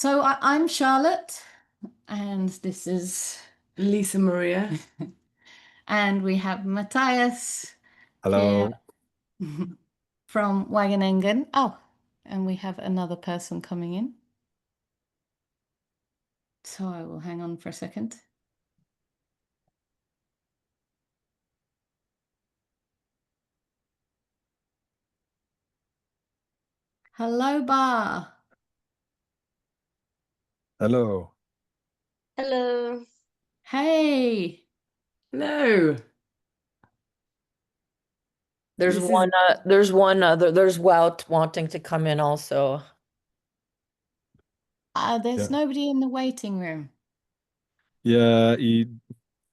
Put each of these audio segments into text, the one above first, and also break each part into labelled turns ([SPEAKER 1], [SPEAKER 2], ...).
[SPEAKER 1] So I'm Charlotte, and this is
[SPEAKER 2] Lisa Maria.
[SPEAKER 1] and we have Matthias here
[SPEAKER 3] Hello.
[SPEAKER 1] from Wageningen. Oh, and we have another person coming in. So I will hang on for a second. Hello, Bar.
[SPEAKER 3] Hello.
[SPEAKER 4] Hello.
[SPEAKER 1] Hey.
[SPEAKER 2] No,
[SPEAKER 4] There's
[SPEAKER 2] this is
[SPEAKER 4] one other, there's Wout wanting to come in also.
[SPEAKER 1] There's
[SPEAKER 3] Yeah.
[SPEAKER 1] nobody in the waiting room.
[SPEAKER 3] Yeah, he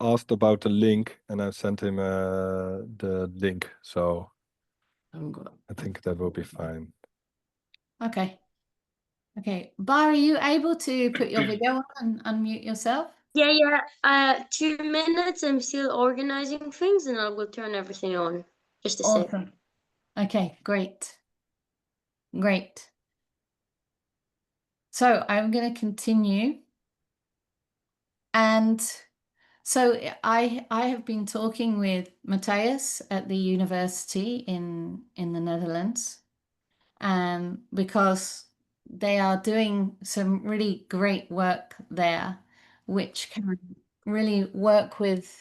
[SPEAKER 3] asked about the link and I sent him the link. So I think that will be fine.
[SPEAKER 1] Okay. Okay. Bar, are you able to put your video on and unmute yourself?
[SPEAKER 4] Yeah. 2 minutes. I'm still organizing things and I will turn everything on. Just a sec.
[SPEAKER 1] Awesome. Okay, great. Great. So I'm going to continue. And so I have been talking with Matthias at the university in the Netherlands, because they are doing some really great work there, which can really work with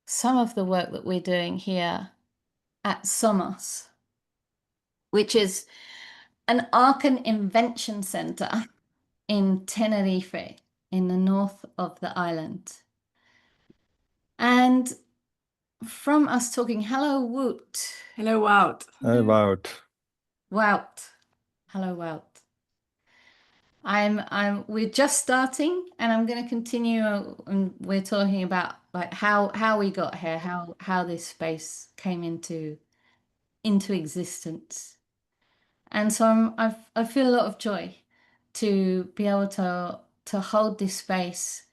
[SPEAKER 1] some of the work that we're doing here at Somos, which is an Arkan Invention Center in Tenerife, in the north of the island. And from us talking, hello, Woot.
[SPEAKER 2] hello out.
[SPEAKER 3] Hi, Wout.
[SPEAKER 1] Wout. Hello, Wout. We're just starting, and I'm going to continue. And we're talking about like how we got here, how this space came into existence. And so I feel a lot of joy to be able to hold this space.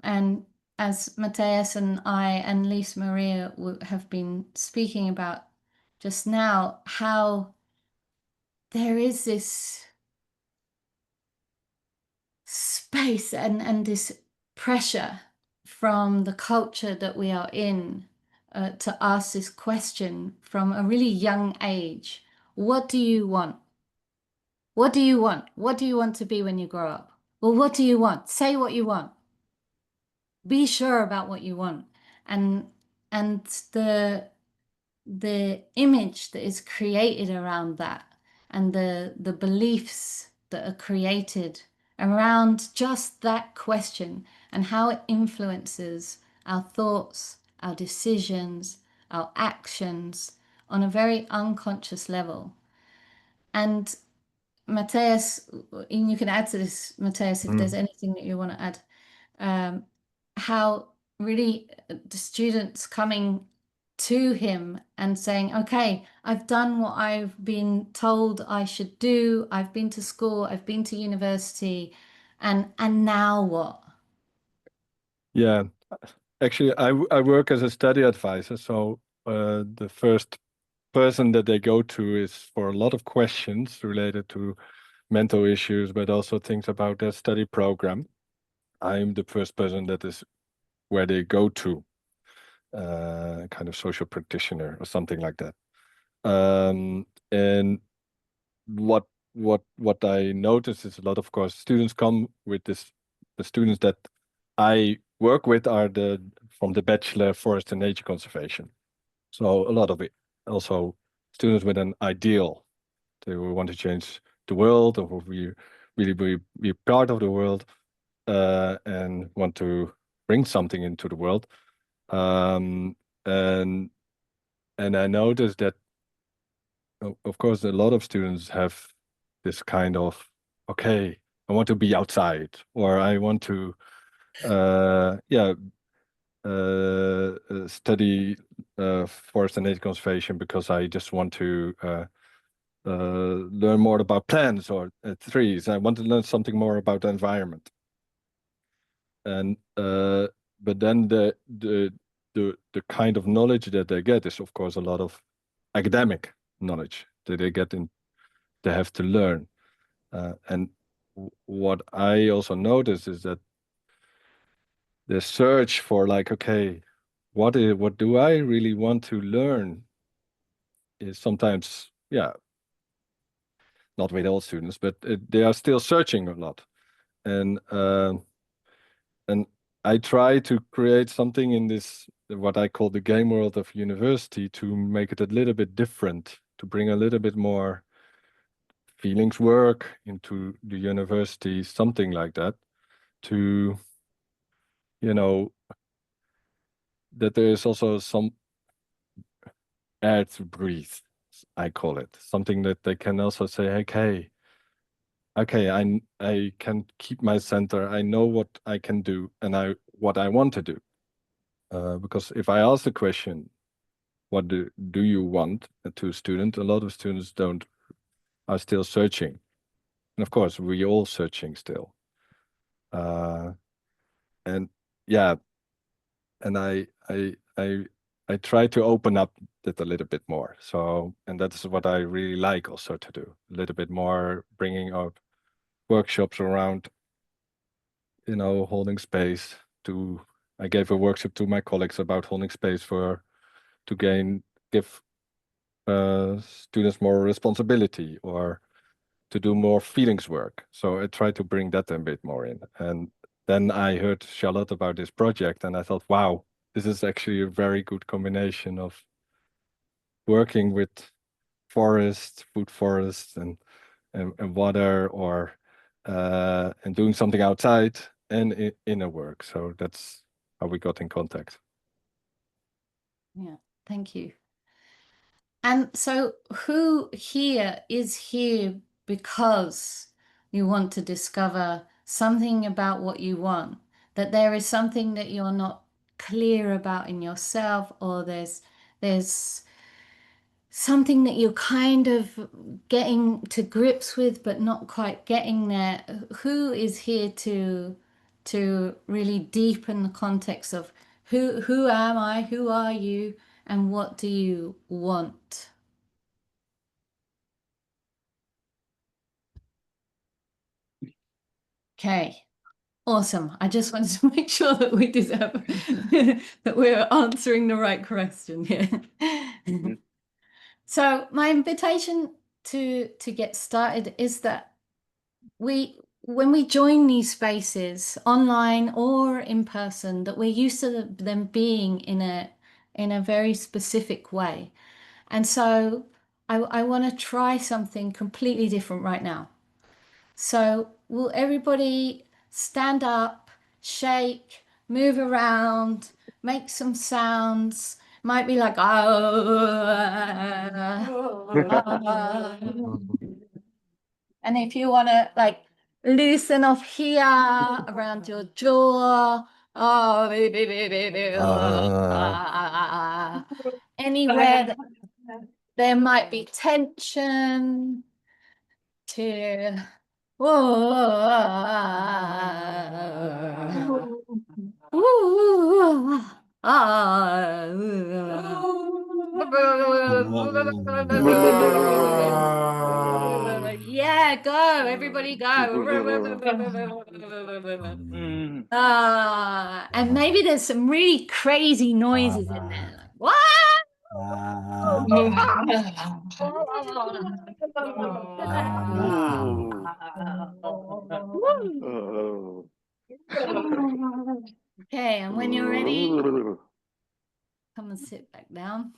[SPEAKER 1] And as Matthias and I and Lisa Maria have been speaking about just now, how there is this space and this pressure from the culture that we are in, to ask this question from a really young age. What do you want? What do you want? What do you want to be when you grow up? Well, what do you want? Say what you want. Be sure about what you want. And the image that is created around that, and the beliefs that are created around just that question, and how it influences our thoughts, our decisions, our actions on a very unconscious level. And Matthias, and you can add to this, Matthias, if there's anything that you want to add, how really the students coming to him and saying, okay, I've done what I've been told I should do. I've been to school, I've been to university, and now what?
[SPEAKER 3] Yeah, actually, I work as a study advisor. So the first person that they go to is for a lot of questions related to mental issues, but also things about their study program. I'm the first person that is where they go to, kind of social practitioner or something like that. And what I notice is a lot of course students come with this. The students that I work with are from the Bachelor Forest and Nature Conservation. So a lot of it also students with an ideal. They want to change the world, or we really be part of the world, and want to bring something into the world. Um, and I noticed that, of course, a lot of students have this kind of, okay, I want to be outside, or I want to, study forest and nature conservation because I just want to learn more about plants or trees. I want to learn something more about the environment. And but then the kind of knowledge that they get is, of course, a lot of academic knowledge that they get in. They have to learn. And what I also notice is that the search for like, okay, what do I really want to learn is sometimes, yeah, not with all students, but they are still searching a lot. And I try to create something in this, what I call the game world of university, to make it a little bit different, to bring a little bit more feelings work into the university, something like that, to, you know, that there is also some air to breathe, I call it, something that they can also say, okay, I can keep my center. I know what I can do and what I want to do. Because if I ask the question, what do you want to a student? A lot of students are still searching. And of course, we all searching still. And yeah, and I try to open up that a little bit more. So, and that's what I really like also to do, a little bit more, bringing up workshops around, you know, holding space. I gave a workshop to my colleagues about holding space to give students more responsibility, or to do more feelings work. So I try to bring that a bit more in. And then I heard Charlotte about this project, and I thought, wow, this is actually a very good combination of working with forests, food forests, and water, or and doing something outside and inner work. So that's how we got in contact.
[SPEAKER 1] Yeah, thank you. And so who here is here because you want to discover something about what you want, that there is something that you're not clear about in yourself, or there's something that you're kind of getting to grips with but not quite getting there? Who is here to really deepen the context of who am I, who are you, and what do you want? Okay, awesome. I just wanted to make sure that we deserve that we're answering the right question here. So my invitation to get started is that when we join these spaces, online or in person, that we're used to them being in a very specific way. And so I want to try something completely different right now. So will everybody stand up, shake, move around, make some sounds? Might be like, and if you want to like loosen off here around your jaw, anywhere that there might be tension, to yeah, go, everybody go. And maybe there's some really crazy noises in there, like what? Okay, and when you're ready, come and sit back down.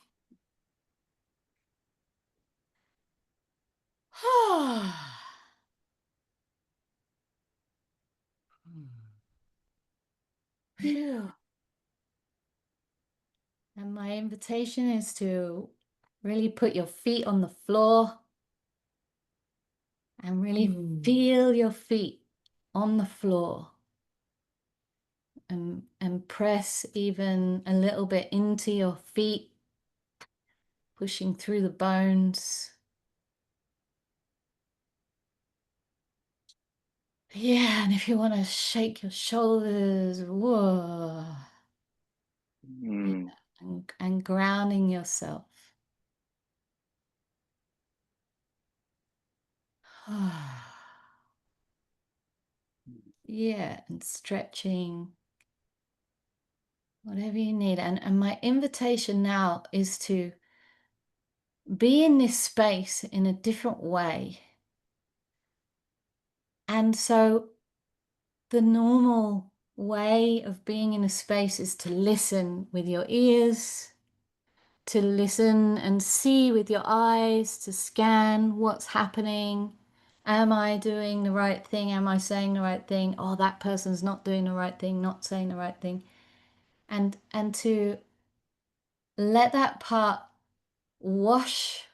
[SPEAKER 1] Phew. And my invitation is to really put your feet on the floor and really feel your feet on the floor, and press even a little bit into your feet, pushing through the bones. Yeah, and if you want to shake your shoulders, whoa, and grounding yourself. yeah, and stretching, whatever you need. And my invitation now is to be in this space in a different way. And so the normal way of being in a space is to listen with your ears, to listen and see with your eyes, to scan what's happening. Am I doing the right thing? Am I saying the right thing? Oh, that person's not doing the right thing, not saying the right thing. And to let that part wash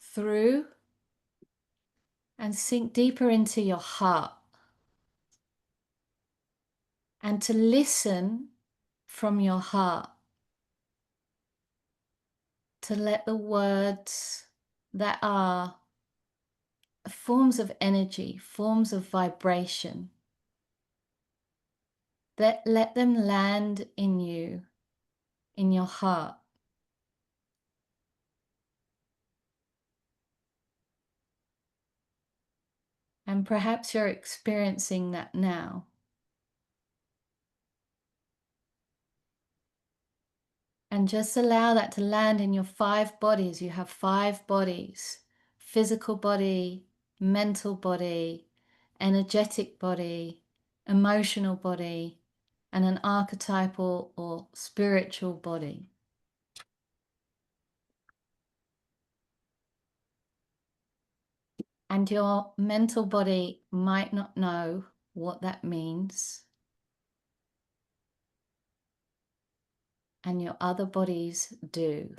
[SPEAKER 1] through and sink deeper into your heart. And to listen from your heart. To let the words that are forms of energy, forms of vibration, that let them land in you, in your heart. And perhaps you're experiencing that now. And just allow that to land in your 5 bodies. You have 5 bodies: physical body, mental body, energetic body, emotional body, and an archetypal or spiritual body. And your mental body might not know what that means. And your other bodies do.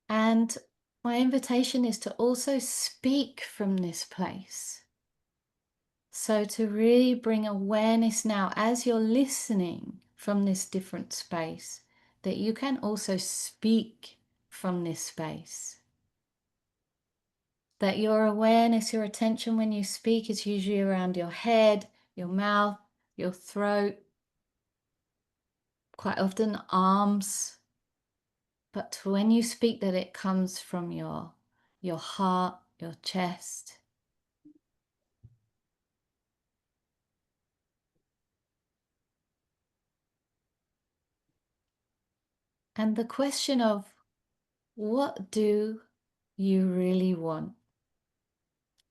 [SPEAKER 1] And my invitation is to also speak from this place. So to really bring awareness now as you're listening from this different space, that you can also speak from this space. That your awareness, your attention when you speak is usually around your head, your mouth, your throat, quite often arms. But when you speak, that it comes from your heart, your chest. And the question of, what do you really want?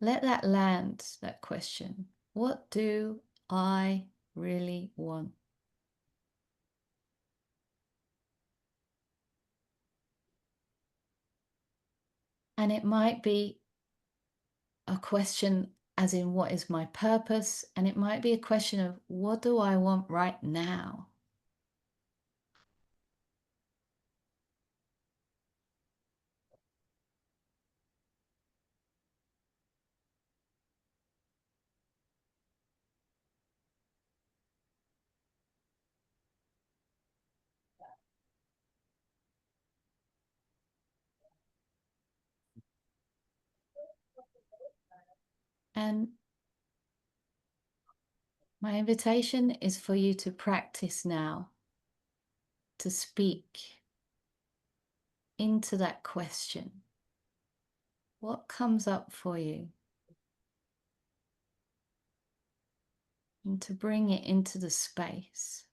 [SPEAKER 1] Let that land, that question. What do I really want? And it might be a question as in, what is my purpose? And it might be a question of, what do I want right now? And my invitation is for you to practice now, to speak into that question. What comes up for you? And to bring it into the space.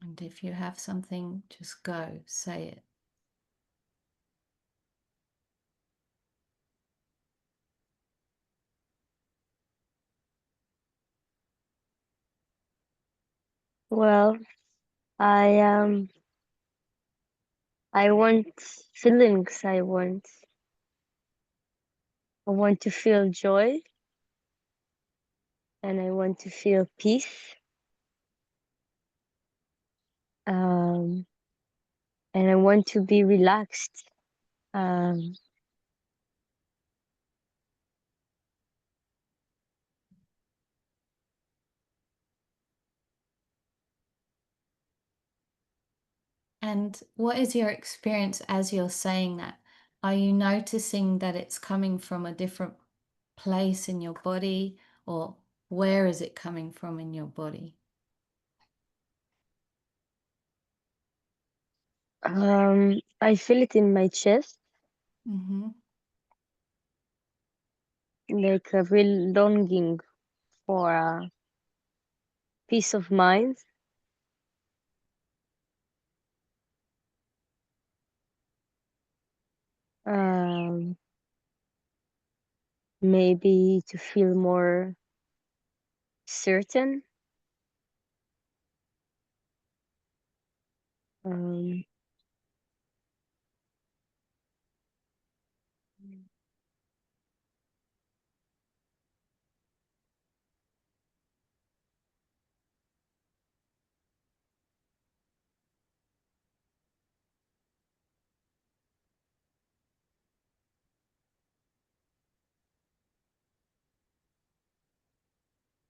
[SPEAKER 1] And if you have something, just go, say it.
[SPEAKER 4] Well, I want feelings. I want to feel joy, and I want to feel peace. And I want to be relaxed. Um,
[SPEAKER 1] And what is your experience as you're saying that? Are you noticing that it's coming from a different place in your body, or where is it coming from in your body?
[SPEAKER 4] I feel it in my chest,
[SPEAKER 1] Mm-hmm.
[SPEAKER 4] like a real longing for peace of mind. Um, Maybe to feel more certain. Um,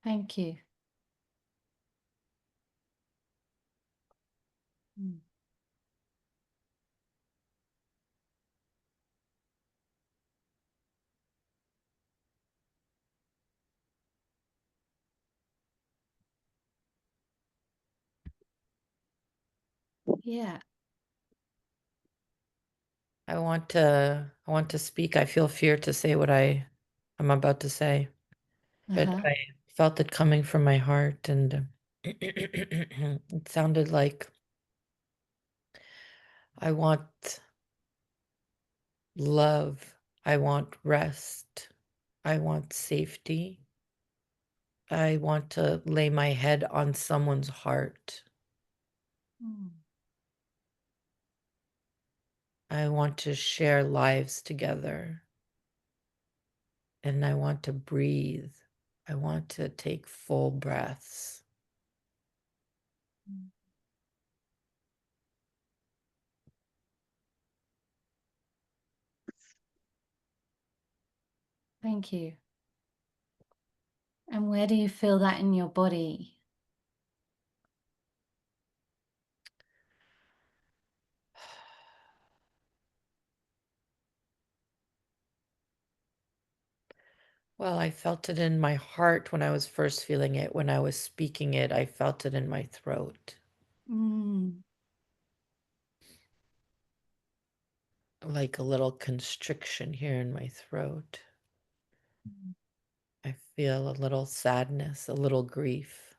[SPEAKER 1] Thank you. Mm. Yeah.
[SPEAKER 5] I want to speak. I feel fear to say what I'm about to say, but
[SPEAKER 1] Uh-huh.
[SPEAKER 5] I felt it coming from my heart, and it sounded like I want love. I want rest. I want safety. I want to lay my head on someone's heart.
[SPEAKER 1] Mm.
[SPEAKER 5] I want to share lives together. And I want to breathe. I want to take full breaths.
[SPEAKER 1] Thank you. And where do you feel that in your body?
[SPEAKER 5] Well, I felt it in my heart when I was first feeling it. When I was speaking it, I felt it in my throat.
[SPEAKER 1] Mm.
[SPEAKER 5] Like a little constriction here in my throat. I feel a little sadness, a little grief.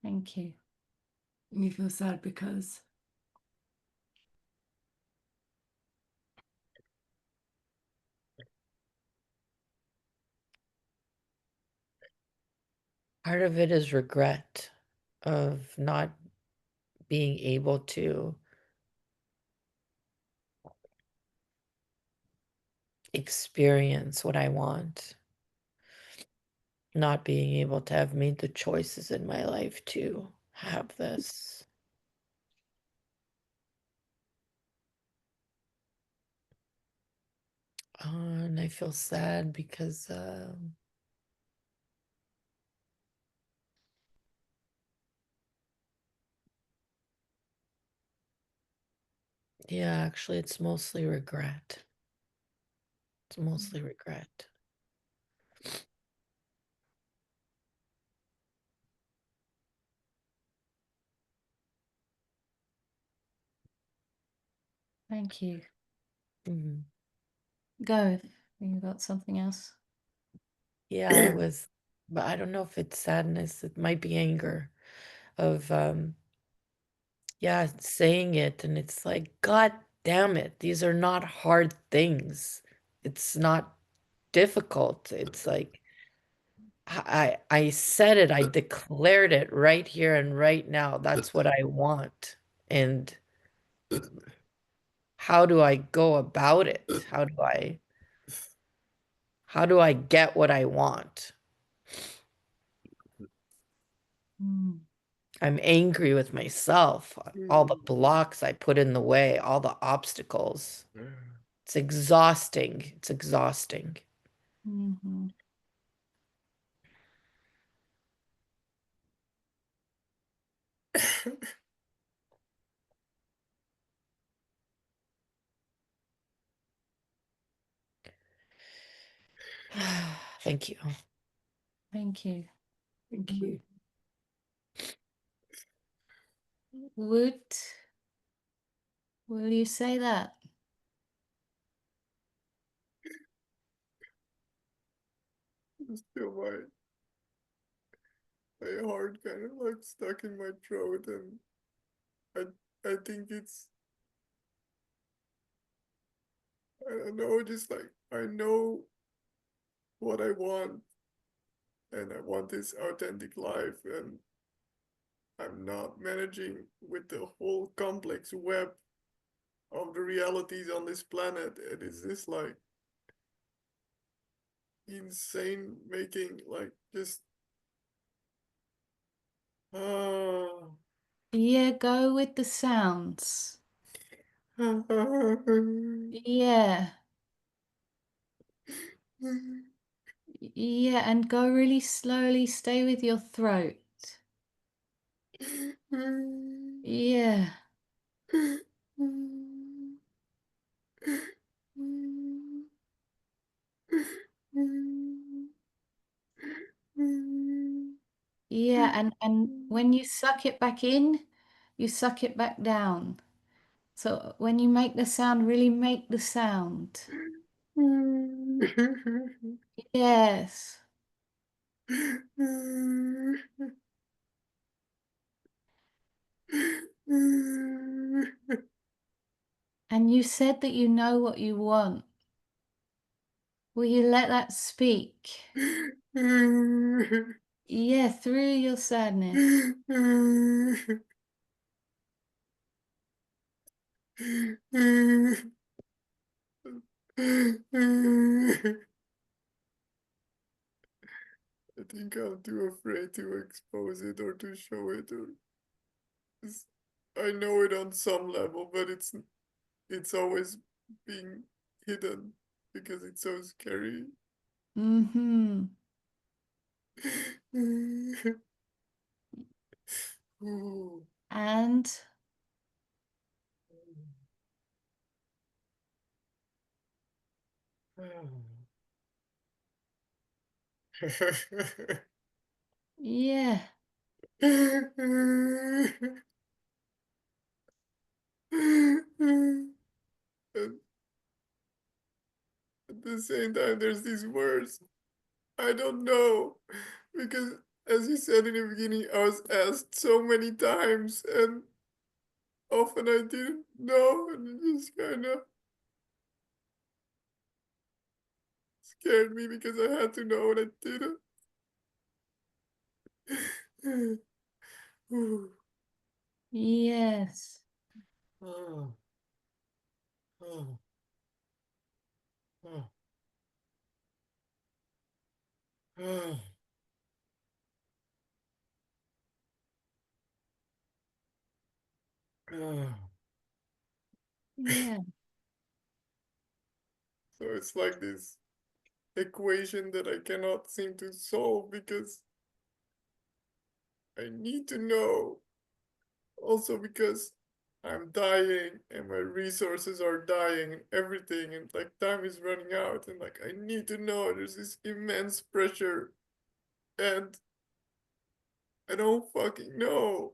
[SPEAKER 1] Thank you.
[SPEAKER 2] And you feel sad because
[SPEAKER 5] Part of it is regret of not being able to experience what I want, not being able to have made the choices in my life to have this. And I feel sad because yeah, actually, it's mostly regret. It's mostly regret.
[SPEAKER 1] Thank you.
[SPEAKER 5] Mhm.
[SPEAKER 1] Go if you got something else.
[SPEAKER 5] Yeah, I was, but I don't know if it's sadness. It might be anger of, yeah, saying it. And it's like, God damn it. These are not hard things. It's not difficult. It's like, I said it, I declared it right here and right now. That's what I want. And how do I go about it? How do I get what I want?
[SPEAKER 1] Mm.
[SPEAKER 5] I'm angry with myself, all the blocks I put in the way, all the obstacles. It's exhausting. It's exhausting.
[SPEAKER 1] Mm-hmm.
[SPEAKER 5] Thank you.
[SPEAKER 1] Thank you.
[SPEAKER 2] Thank you.
[SPEAKER 1] Will you say that?
[SPEAKER 6] Still my heart kind of like stuck in my throat, and I think it's, I don't know, just like I know what I want, and I want this authentic life, and I'm not managing with the whole complex web of the realities on this planet. It is this like insane making, like just ah.
[SPEAKER 1] Yeah, go with the sounds. Yeah. Yeah, and go really slowly. Stay with your throat. Yeah. Yeah, and when you suck it back in, you suck it back down. So when you make the sound, really make the sound. Yes. And you said that you know what you want. Will you let that speak? Yeah, through your sadness.
[SPEAKER 6] I think I'm too afraid to expose it or to show it, or I know it on some level, but it's always being hidden because it's so scary.
[SPEAKER 1] Mm-hmm.
[SPEAKER 6] Ooh.
[SPEAKER 1] And yeah.
[SPEAKER 6] And at the same time, there's these words. I don't know. Because, as you said in the beginning, I was asked so many times, and often I didn't know, and it just kind of scared me because I had to know and I didn't. Ooh.
[SPEAKER 1] Yes.
[SPEAKER 6] Oh. Oh. Oh. Oh. Oh.
[SPEAKER 1] Yeah.
[SPEAKER 6] So it's like this equation that I cannot seem to solve because I need to know. Also because I'm dying and my resources are dying and everything, and like time is running out, and like I need to know. There's this immense pressure and I don't fucking know.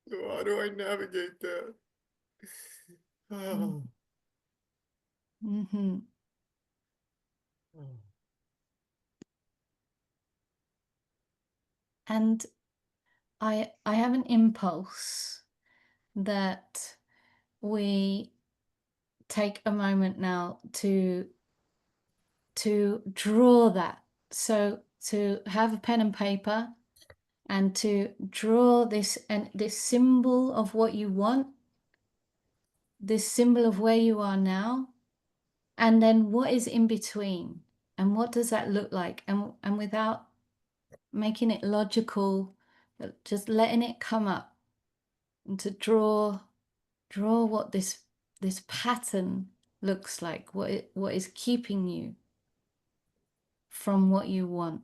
[SPEAKER 6] So how do I navigate that? Oh.
[SPEAKER 1] Mm-hmm.
[SPEAKER 6] Oh.
[SPEAKER 1] And I have an impulse that we take a moment now to draw that. So to have a pen and paper and to draw this and this symbol of what you want, this symbol of where you are now, and then what is in between, and what does that look like, and without making it logical, just letting it come up, and to draw what this pattern looks like, what is keeping you from what you want.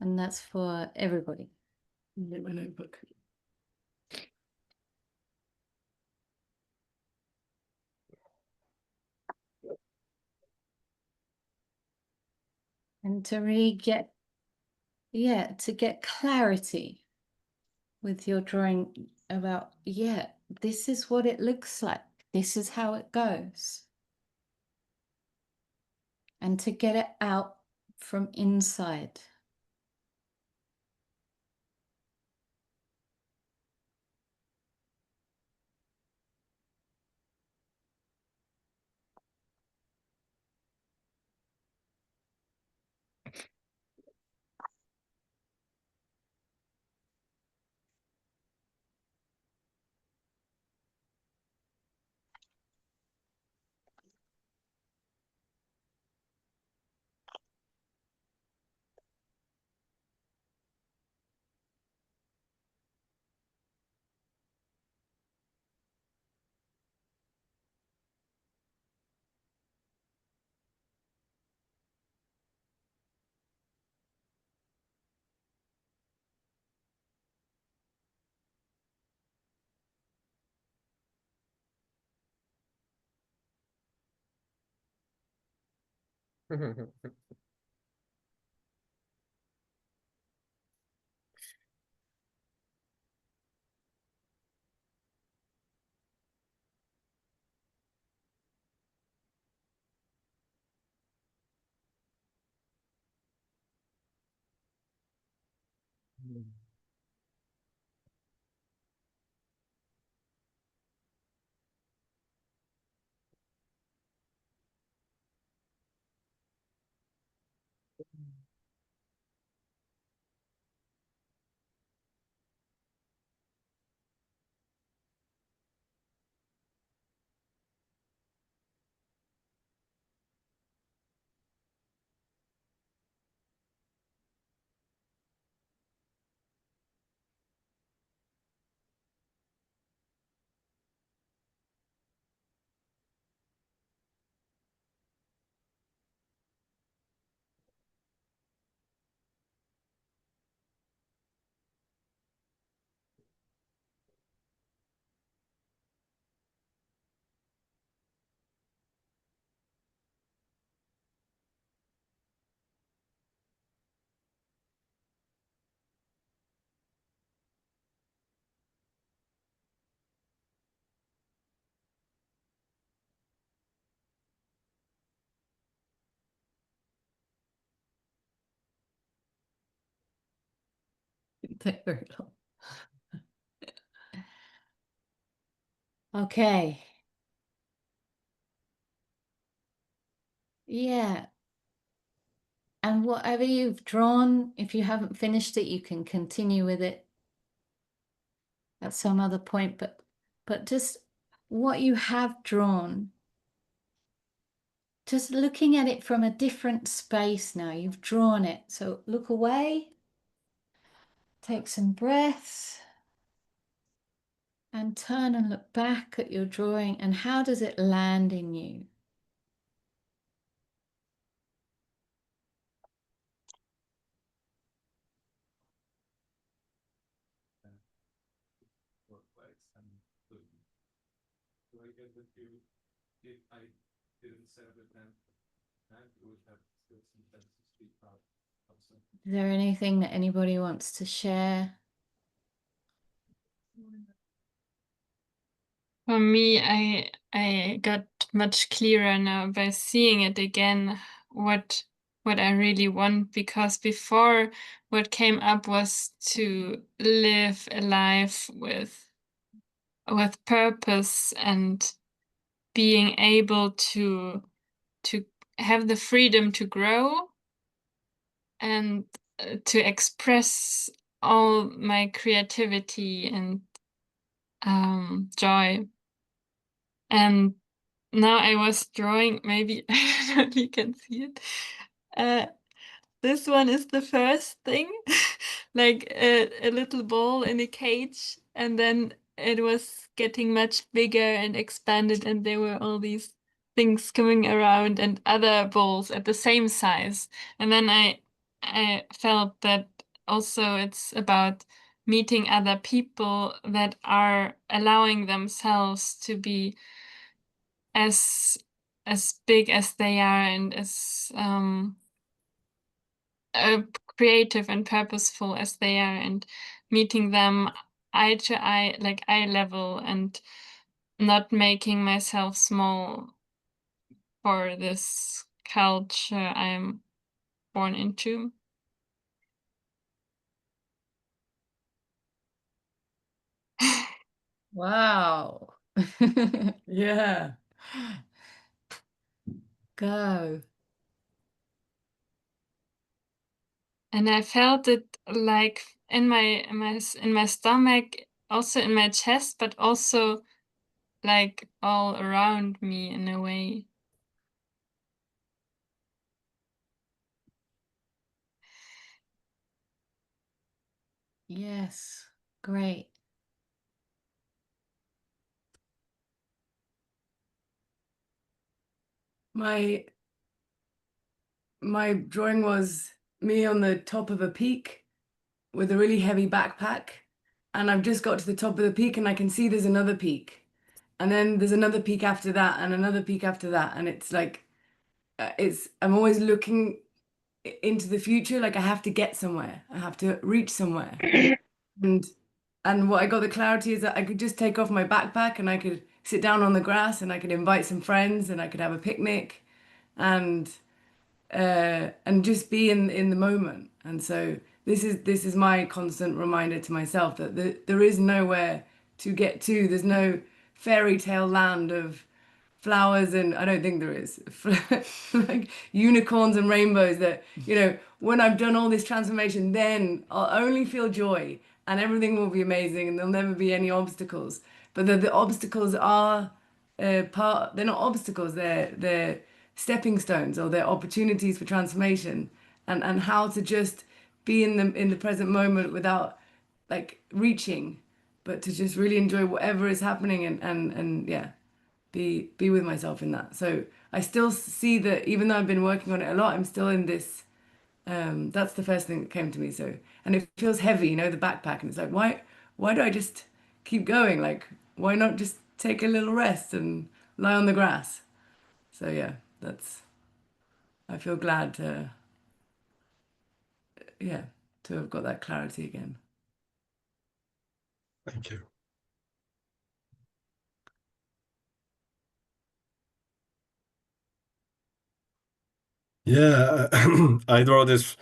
[SPEAKER 1] And that's for everybody.
[SPEAKER 2] Get my notebook.
[SPEAKER 1] And to really get, to get clarity with your drawing about, this is what it looks like. This is how it goes. And to get it out from inside. Take very long. Okay. Yeah. And whatever you've drawn, if you haven't finished it, you can continue with it at some other point, but just what you have drawn, just looking at it from a different space now. You've drawn it. So look away, take some breaths, and turn and look back at your drawing, and how does it land in you? Is there anything that anybody wants to share?
[SPEAKER 7] For me, I got much clearer now by seeing it again, what I really want, because before what came up was to live a life with purpose and being able to have the freedom to grow and to express all my creativity and joy. And now I was drawing, maybe I don't know if you can see it. This one is the first thing, like a little ball in a cage, and then it was getting much bigger and expanded, and there were all these things coming around and other balls at the same size. And then I felt that also it's about meeting other people that are allowing themselves to be as big as they are and as creative and purposeful as they are, and meeting them eye to eye, like eye level, and not making myself small for this culture I'm born into.
[SPEAKER 1] Wow.
[SPEAKER 2] Yeah.
[SPEAKER 1] Go.
[SPEAKER 7] And I felt it like in my stomach, also in my chest, but also like all around me in a way.
[SPEAKER 1] Yes. Great.
[SPEAKER 2] My drawing was me on the top of a peak with a really heavy backpack, and I've just got to the top of the peak and I can see there's another peak, and then there's another peak after that and another peak after that, and it's like I'm always looking into the future, like I have to get somewhere, I have to reach somewhere. And what I got the clarity is that I could just take off my backpack and I could sit down on the grass and I could invite some friends and I could have a picnic and just be in the moment. And so this is my constant reminder to myself that there is nowhere to get to. There's no fairy tale land of flowers, and I don't think there is like unicorns and rainbows that, you know, when I've done all this transformation, then I'll only feel joy and everything will be amazing and there'll never be any obstacles. But the obstacles are they're not obstacles, they're stepping stones, or they're opportunities for transformation, and how to just be in the present moment without like reaching, but to just really enjoy whatever is happening, and yeah, be with myself in that. So I still see that even though I've been working on it a lot, I'm still in this. That's the first thing that came to me. So, and it feels heavy, you know, the backpack, and it's like, why do I just keep going? Like, why not just take a little rest and lie on the grass? So yeah, I feel glad to, yeah, to have got that clarity again.
[SPEAKER 6] Thank you. Yeah, I draw this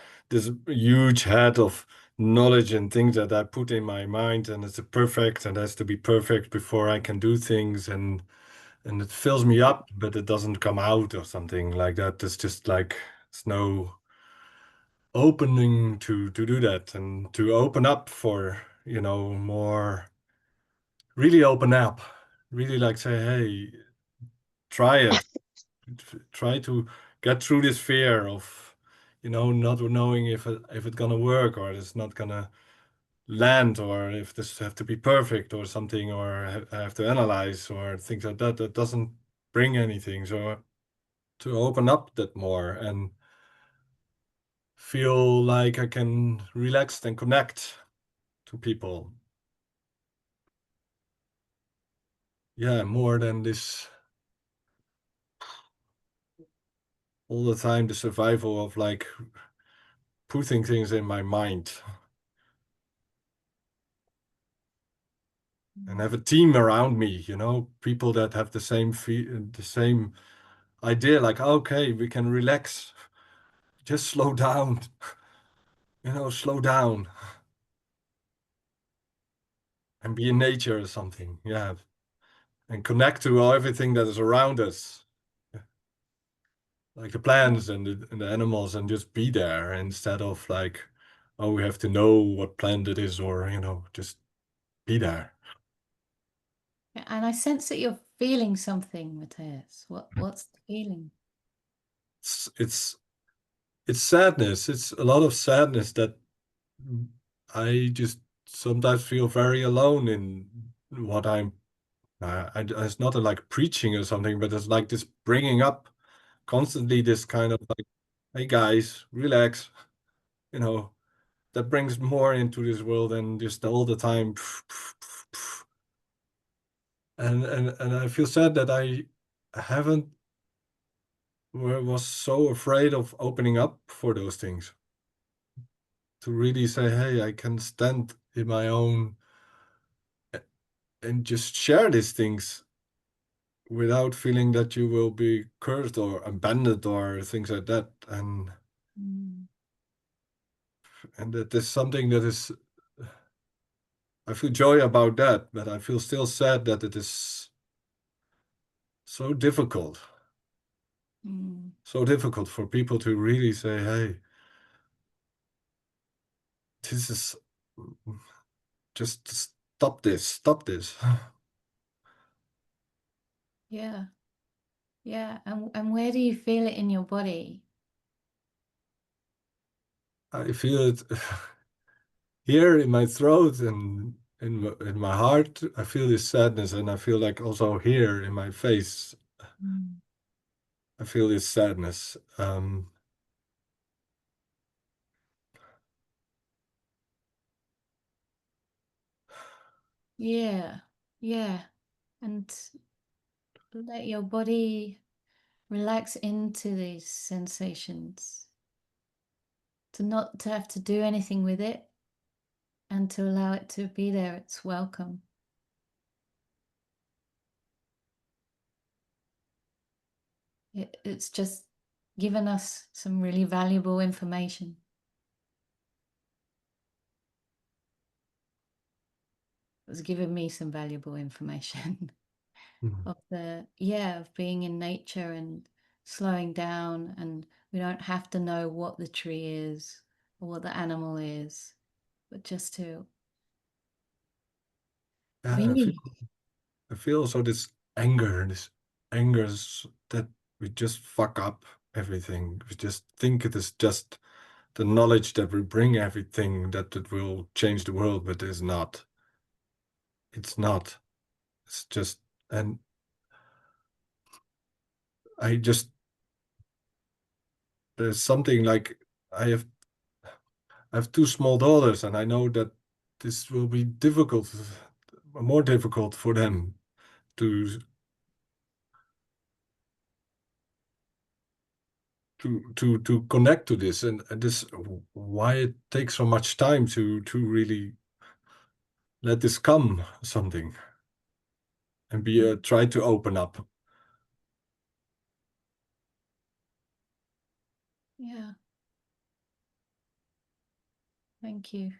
[SPEAKER 6] huge head of knowledge and things that I put in my mind, and it's perfect and has to be perfect before I can do things, and it fills me up, but it doesn't come out or something like that. It's just like it's no opening to do that and to open up for, you know, more, really open up, really like say, hey, try it. Try to get through this fear of, you know, not knowing if it's gonna work or it's not gonna land, or if this have to be perfect or something, or I have to analyze or things like that. That doesn't bring anything. So to open up that more and feel like I can relax and connect to people. Yeah, more than this all the time, the survival of like putting things in my mind. And have a team around me, you know, people that have the same idea, like, okay, we can relax, just slow down, you know, slow down and be in nature or something. Yeah. And connect to everything that is around us, like the plants and the animals, and just be there instead of like, oh, we have to know what plant it is, or, you know, just be there.
[SPEAKER 1] And I sense that you're feeling something, Matthias. What's the feeling?
[SPEAKER 3] It's sadness. It's a lot of sadness that I just sometimes feel very alone in what it's not like preaching or something, but it's like this bringing up constantly this kind of like, hey guys, relax, you know, that brings more into this world than just all the time. And I feel sad that I was so afraid of opening up for those things.
[SPEAKER 6] to really say, hey, I can stand in my own and just share these things without feeling that you will be cursed or abandoned or things like that. And that is something that is, I feel joy about that, but I feel still sad that it is so difficult. So difficult for people to really say, hey, this is just stop this.
[SPEAKER 1] Yeah. Yeah. And where do you feel it in your body?
[SPEAKER 6] I feel it here in my throat and in my heart. I feel this sadness, and I feel like also here in my face, I feel this sadness.
[SPEAKER 1] Yeah. Yeah. And let your body relax into these sensations. To not to have to do anything with it and to allow it to be there. It's welcome. It's just given us some really valuable information. It's given me some valuable information of of being in nature and slowing down, and we don't have to know what the tree is or what the animal is, but just to be.
[SPEAKER 6] I feel also this anger, that we just fuck up everything. We just think it is just the knowledge that we bring everything that it will change the world, but it's not. It's not. It's just, and I just, there's something like I have two small daughters, and I know that this will be difficult, more difficult for them to connect to this, and this why it takes so much time to really let this come something and be try to open up.
[SPEAKER 1] Yeah. Thank you.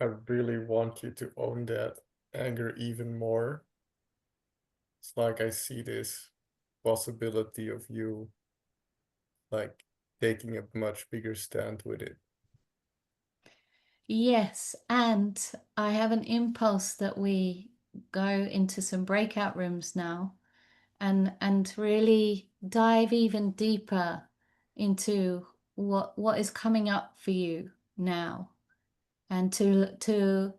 [SPEAKER 6] I really want you to own that anger even more. It's like I see this possibility of you like taking a much bigger stand with it.
[SPEAKER 1] Yes, and I have an impulse that we go into some breakout rooms now and really dive even deeper into what is coming up for you now. And to the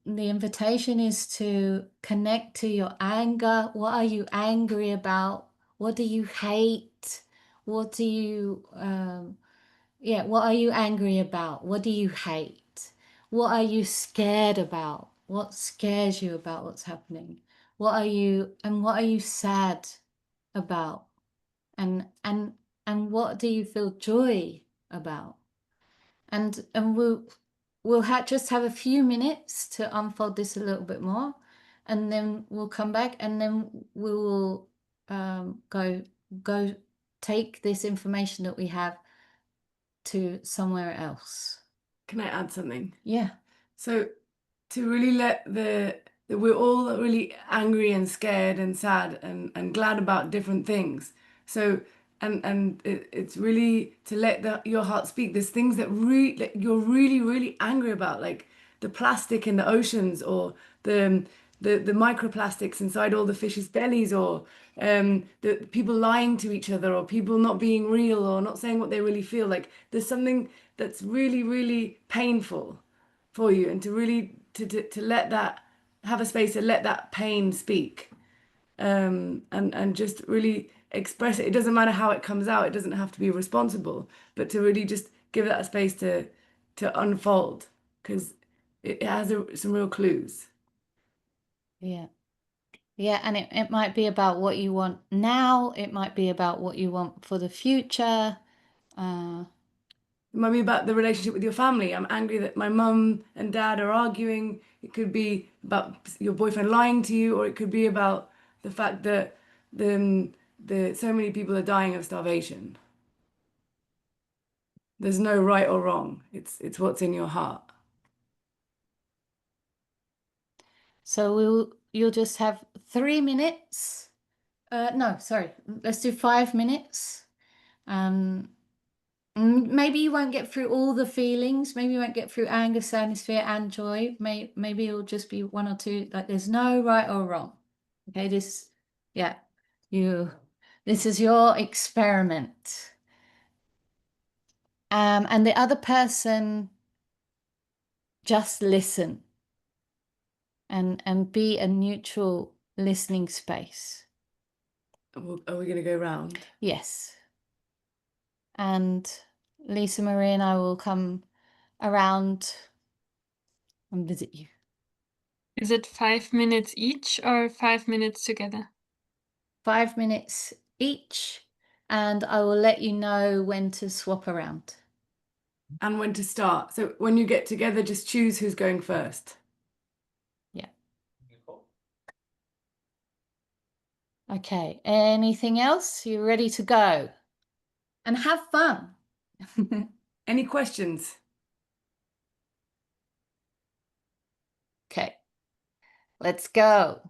[SPEAKER 1] invitation is to connect to your anger. What are you angry about? What do you hate? What do you what are you angry about? What do you hate? What are you scared about? What scares you about what's happening? What are you sad about? And what do you feel joy about? And we'll just have a few minutes to unfold this a little bit more, and then we'll come back, and then we will go take this information that we have to somewhere else.
[SPEAKER 2] Can I add something?
[SPEAKER 1] Yeah.
[SPEAKER 2] So to really let we're all really angry and scared and sad and glad about different things. So it's really to let your heart speak. There's things that you're really angry about, like the plastic in the oceans, or the microplastics inside all the fish's bellies, or the people lying to each other, or people not being real, or not saying what they really feel. Like there's something that's really painful for you, and to really to let that have a space to let that pain speak, and just really express it. It doesn't matter how it comes out. It doesn't have to be responsible, but to really just give that space to unfold, because it has some real clues.
[SPEAKER 1] Yeah. Yeah, and it might be about what you want now. It might be about what you want for the future.
[SPEAKER 2] It might be about the relationship with your family. I'm angry that my mum and dad are arguing. It could be about your boyfriend lying to you, or it could be about the fact that so many people are dying of starvation. There's no right or wrong. It's what's in your heart.
[SPEAKER 1] So you'll just have 3 minutes. No, sorry. Let's do 5 minutes. Maybe you won't get through all the feelings. Maybe you won't get through anger, sadness, fear, and joy. Maybe it'll just be one or two. Like there's no right or wrong. Okay, this is your experiment. And the other person, just listen and be a neutral listening space.
[SPEAKER 2] Are we going to go round?
[SPEAKER 1] Yes. And Lisa Marie and I will come around and visit you.
[SPEAKER 7] Is it 5 minutes each or 5 minutes together?
[SPEAKER 1] 5 minutes each, and I will let you know when to swap around.
[SPEAKER 2] And when to start. So when you get together, just choose who's going first.
[SPEAKER 1] Yeah. Okay, anything else? You ready to go? And have fun.
[SPEAKER 2] Any questions?
[SPEAKER 1] Okay, let's go.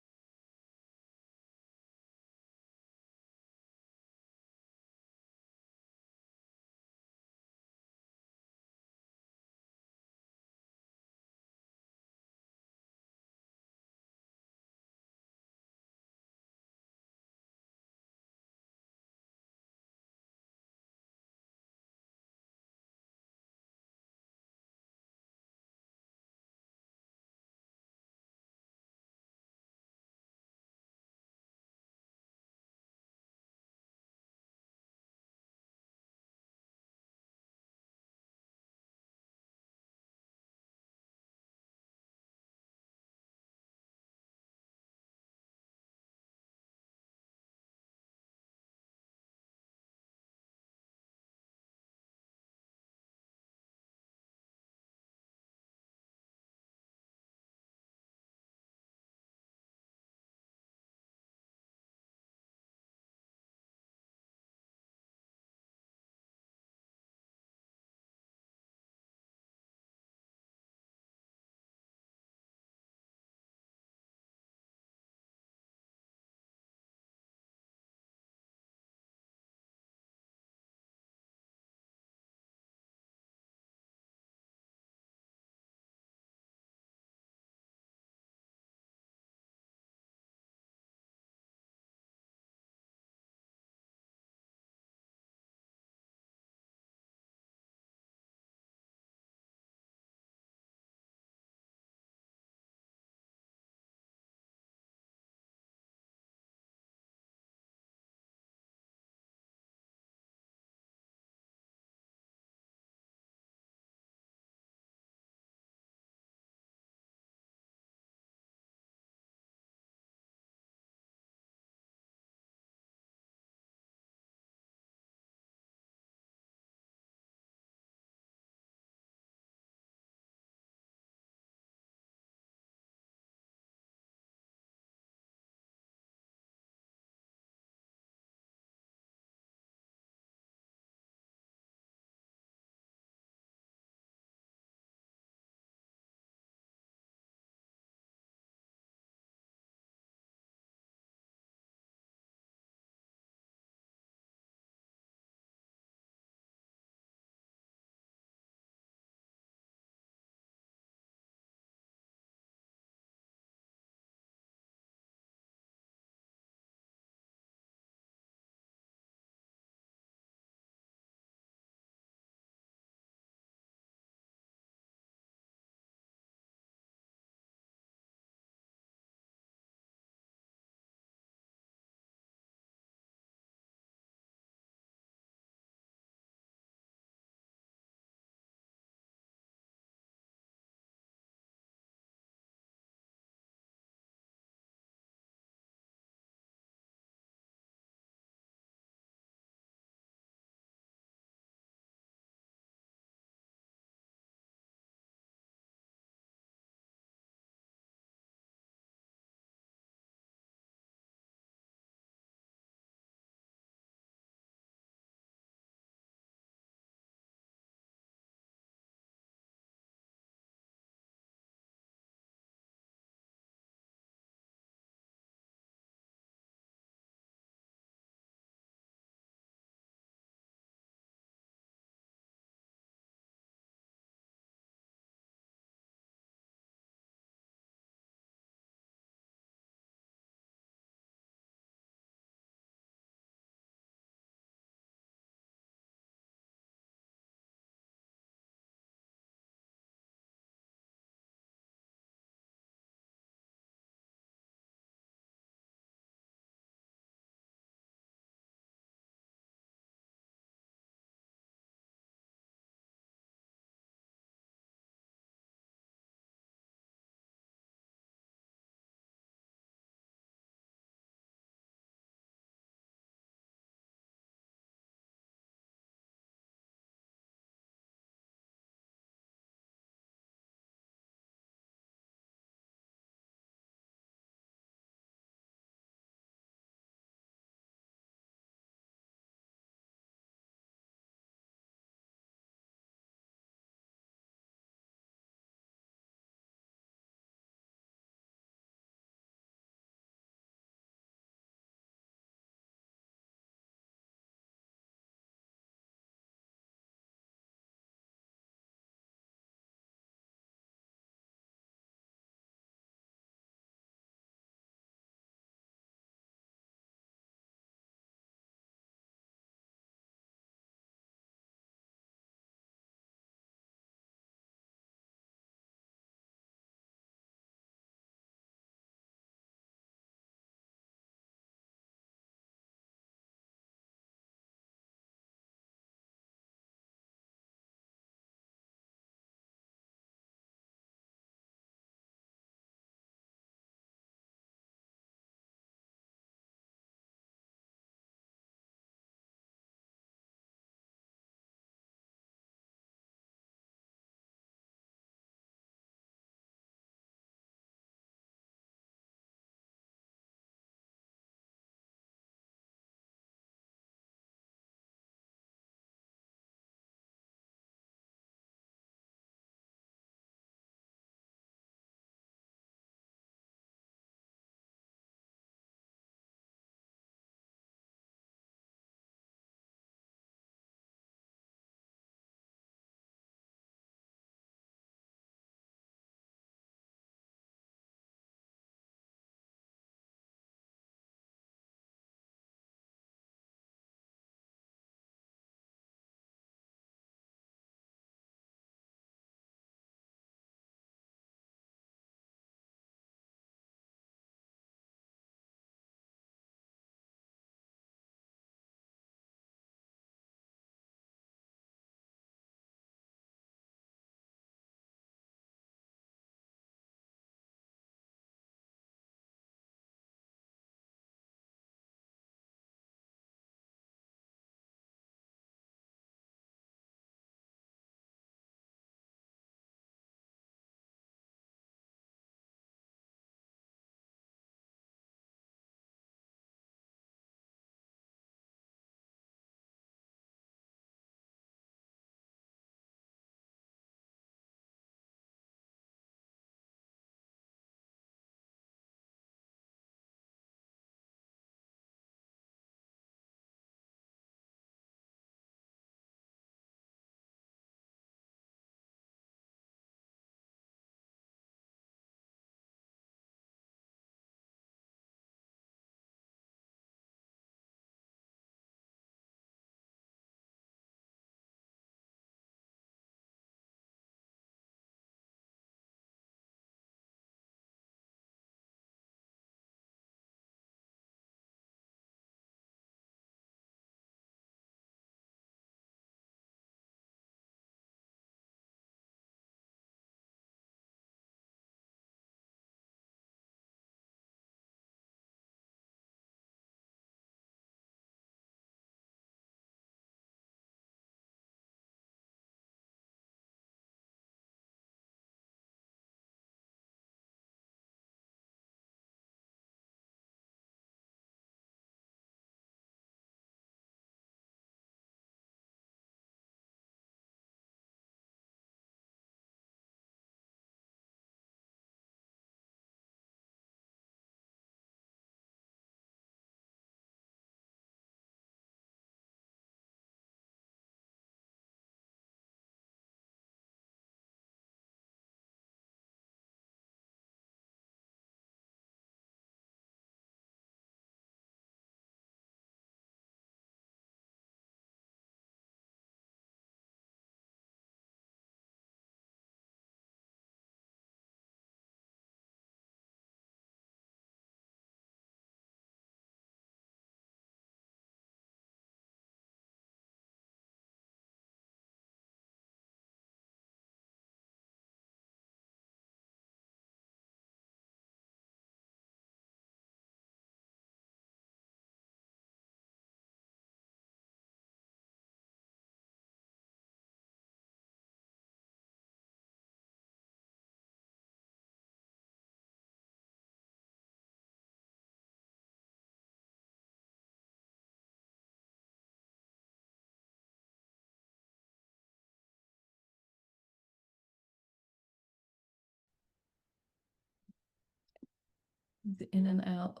[SPEAKER 1] In and out.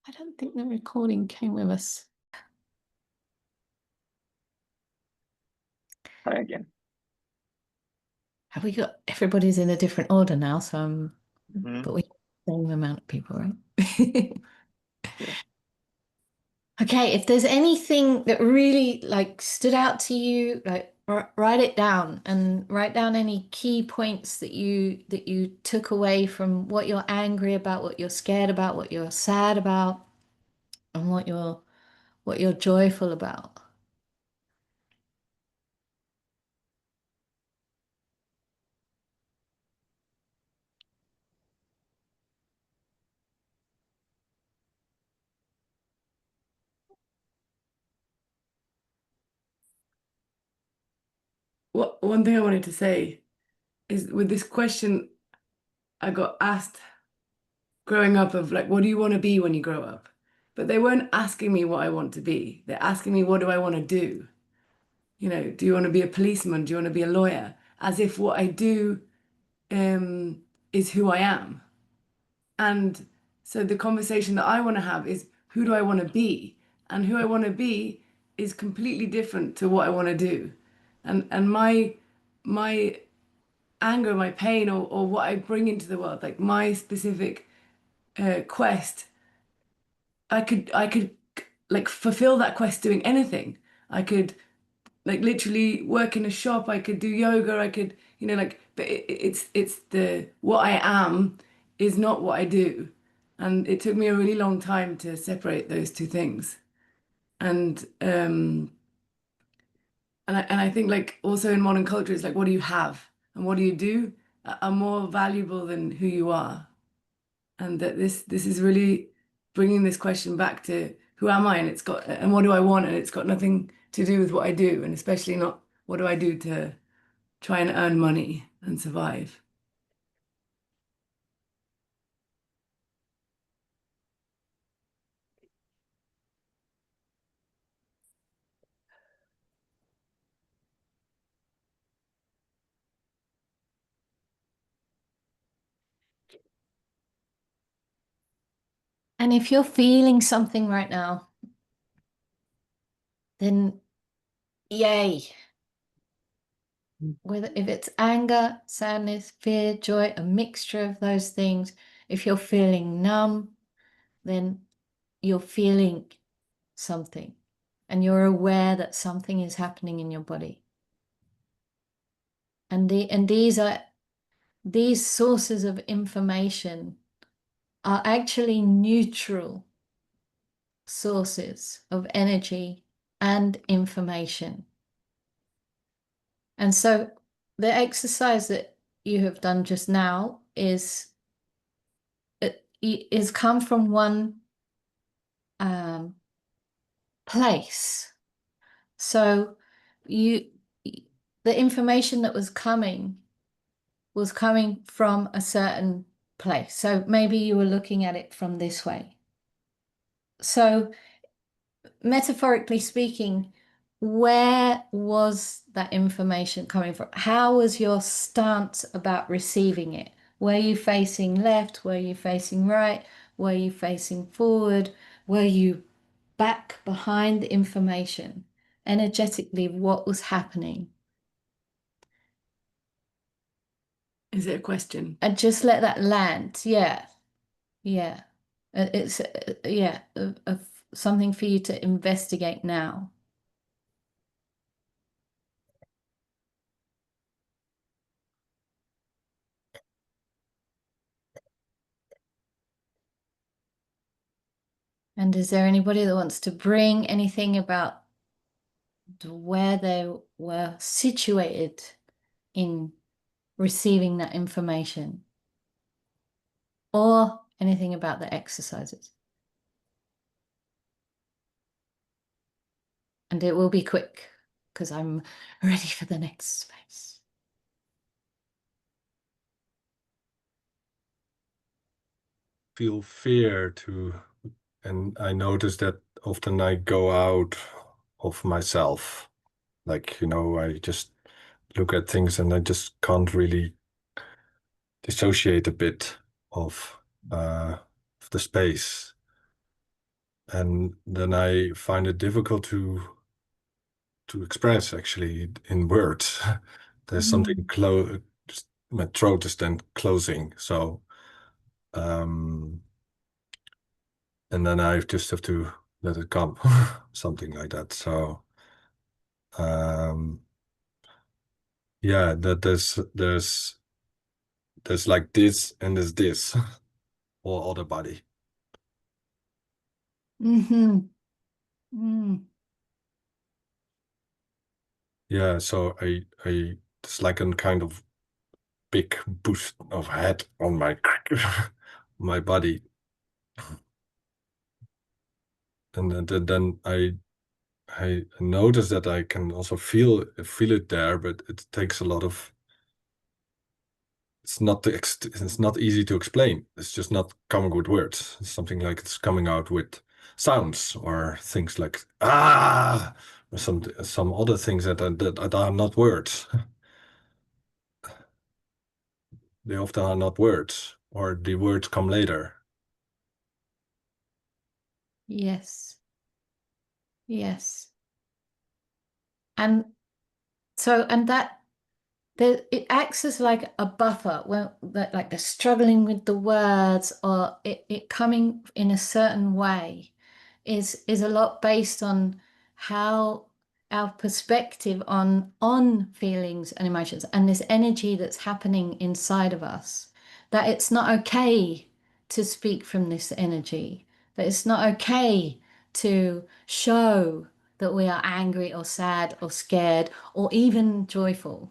[SPEAKER 1] I don't think the recording came with us.
[SPEAKER 8] Try again.
[SPEAKER 1] Have we got everybody's in a different order now? So
[SPEAKER 8] Mhm.
[SPEAKER 1] but we have the same amount of people, right?
[SPEAKER 8] Yeah.
[SPEAKER 1] Okay, if there's anything that really like stood out to you, like write it down and write down any key points that you took away from what you're angry about, what you're scared about, what you're sad about, and what you're joyful about.
[SPEAKER 2] One thing I wanted to say is with this question I got asked growing up of like, what do you want to be when you grow up? But they weren't asking me what I want to be. They're asking me, what do I want to do? You know, do you want to be a policeman? Do you want to be a lawyer? As if what I do is who I am. And so the conversation that I want to have is, who do I want to be? And who I want to be is completely different to what I want to do. And my anger, my pain, or what I bring into the world, like my specific quest, I could like fulfill that quest doing anything. I could like literally work in a shop. I could do yoga. I could, you know, like, but it's the what I am is not what I do, and it took me a really long time to separate those two things. And I think like also in modern culture, it's like, what do you have and what do you do are more valuable than who you are. And that this is really bringing this question back to who am I, and what do I want, and it's got nothing to do with what I do, and especially not what do I do to try and earn money and survive.
[SPEAKER 1] And if you're feeling something right now, then yay. Whether if it's anger, sadness, fear, joy, a mixture of those things, if you're feeling numb, then you're feeling something and you're aware that something is happening in your body. And these sources of information are actually neutral sources of energy and information. And so the exercise that you have done just now is come from one place. So the information that was coming from a certain place. So maybe you were looking at it from this way. So metaphorically speaking, where was that information coming from? How was your stance about receiving it? Were you facing left? Were you facing right? Were you facing forward? Were you back behind the information? Energetically, what was happening?
[SPEAKER 2] Is it a question?
[SPEAKER 1] And just let that land. Yeah. Yeah. It's, yeah, something for you to investigate now. And is there anybody that wants to bring anything about where they were situated in receiving that information? Or anything about the exercises? And it will be quick because I'm ready for the next space.
[SPEAKER 3] Feel fear too, and I notice that often I go out of myself. Like, I just look at things and I just can't really dissociate a bit.
[SPEAKER 6] of the space. And then I find it difficult to express actually in words. There's something close. My throat is then closing. So, and then I just have to let it come, something like that. So, yeah, that there's like this and there's this, or other body.
[SPEAKER 1] Mm-hmm. Mm.
[SPEAKER 6] Yeah, so I it's like a kind of big boost of head on my my body, and then I notice that I can also feel it there, but it takes a lot of. It's not easy to explain. It's just not coming with words. It's something like it's coming out with sounds or things like or some other things that are not words. They often are not words, or the words come later.
[SPEAKER 1] Yes. Yes. And so, and that it acts as like a buffer when that like they're struggling with the words or it coming in a certain way is a lot based on how our perspective on feelings and emotions and this energy that's happening inside of us, that it's not okay to speak from this energy, that it's not okay to show that we are angry or sad or scared or even joyful.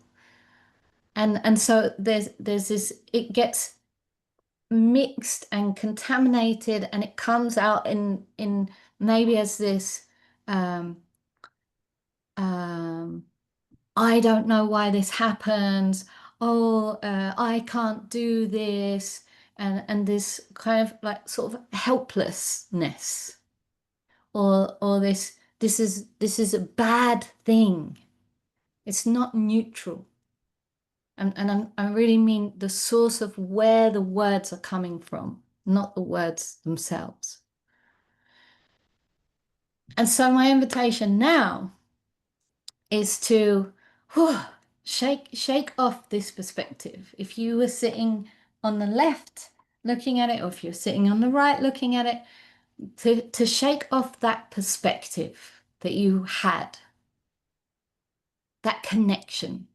[SPEAKER 1] And so there's this, it gets mixed and contaminated and it comes out in maybe as this um, um, I don't know why this happens. Oh, I can't do this, and this kind of like sort of helplessness, or this is a bad thing. It's not neutral. And I really mean the source of where the words are coming from, not the words themselves. And so my invitation now is to shake off this perspective. If you were sitting on the left looking at it, or if you're sitting on the right looking at it, to shake off that perspective that you had, that connection.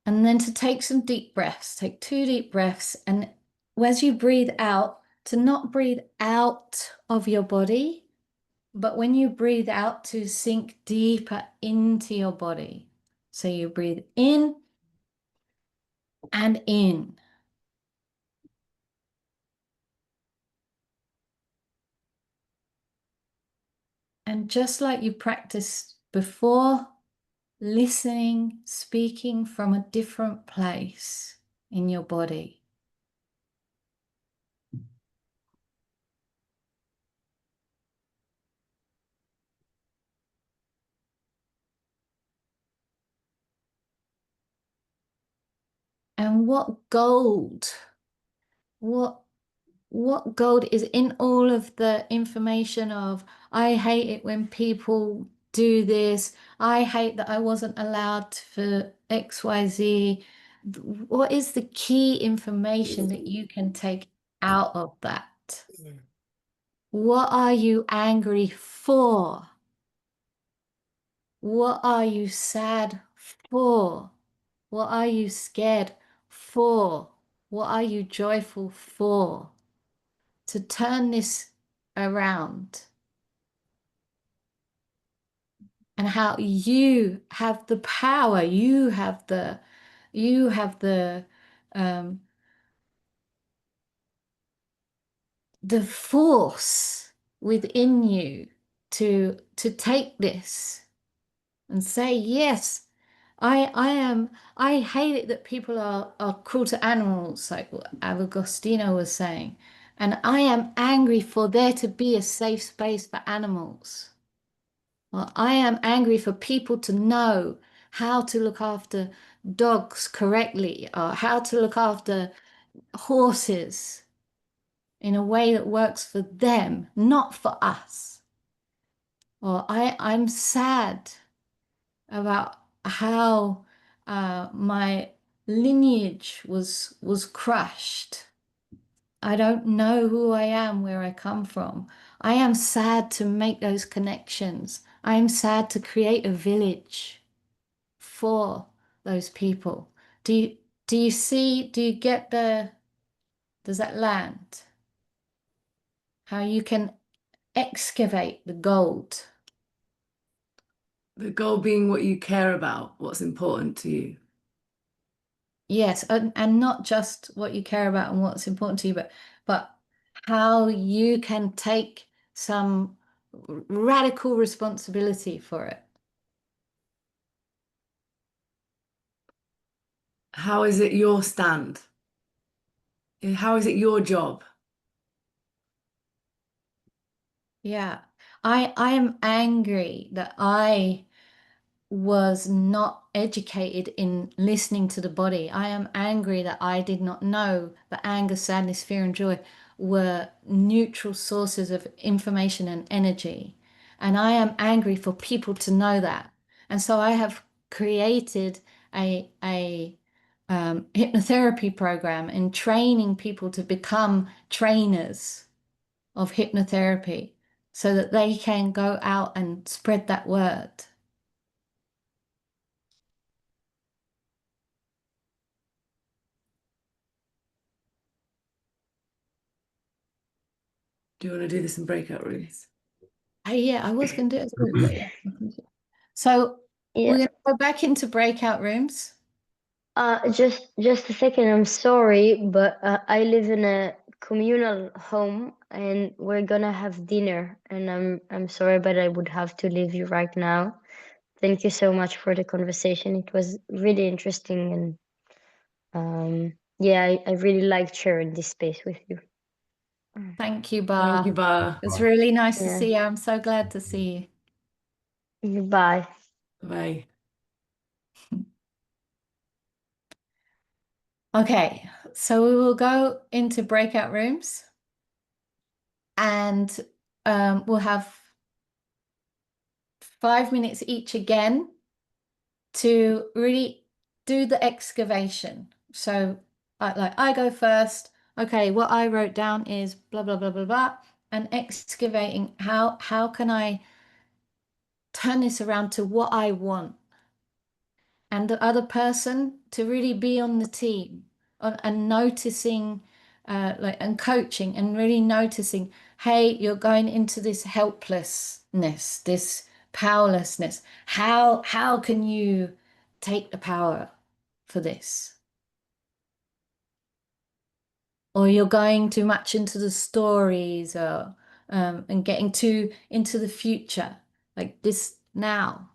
[SPEAKER 1] And then to take some deep breaths, take 2 deep breaths. And as you breathe out, to not breathe out of your body, but when you breathe out, to sink deeper into your body. So you breathe in and in. And just like you practiced before, listening, speaking from a different place in your body. And what gold, what gold is in all of the information of, I hate it when people do this. I hate that I wasn't allowed for XYZ. What is the key information that you can take out of that? What are you angry for? What are you sad for? What are you scared for? What are you joyful for? To turn this around, and how you have the power, you have um, the force within you to take this and say, yes, I hate it that people are cruel to animals, like what Agostino was saying. And I am angry for there to be a safe space for animals. Well, I am angry for people to know how to look after dogs correctly, or how to look after horses in a way that works for them, not for us. Or I'm sad about how my lineage was crushed. I don't know who I am, where I come from. I am sad to make those connections. I am sad to create a village for those people. Do you see, do you get does that land? How you can excavate the gold.
[SPEAKER 2] The goal being what you care about, what's important to you.
[SPEAKER 1] Yes, and not just what you care about and what's important to you, but how you can take some radical responsibility for it.
[SPEAKER 2] How is it your stand? How is it your job?
[SPEAKER 1] Yeah. I am angry that I was not educated in listening to the body. I am angry that I did not know that anger, sadness, fear, and joy were neutral sources of information and energy. And I am angry for people to know that. And so I have created a hypnotherapy program and training people to become trainers of hypnotherapy so that they can go out and spread that word.
[SPEAKER 2] Do you want to do this in breakout rooms?
[SPEAKER 1] Yeah, I was going to do it as a group, but yeah. So we're
[SPEAKER 4] Yeah.
[SPEAKER 1] going to go back into breakout rooms.
[SPEAKER 4] Just a second. I'm sorry, but I live in a communal home, and we're gonna have dinner. And I'm sorry, but I would have to leave you right now. Thank you so much for the conversation. It was really interesting, and yeah, I really liked sharing this space with you.
[SPEAKER 1] Thank you,
[SPEAKER 2] Thank you,
[SPEAKER 1] Bar.
[SPEAKER 2] Bar.
[SPEAKER 1] It's really nice to
[SPEAKER 4] Yeah.
[SPEAKER 1] see you. I'm so glad to see you.
[SPEAKER 4] Bye.
[SPEAKER 2] Bye.
[SPEAKER 1] Okay, so we will go into breakout rooms and we'll have 5 minutes each again to really do the excavation. So I go first. Okay, what I wrote down is blah, blah, blah, blah, blah, and excavating how can I turn this around to what I want? And the other person to really be on the team and noticing and coaching and really noticing, hey, you're going into this helplessness, this powerlessness. How can you take the power for this? Or you're going too much into the stories or and getting too into the future, like this now.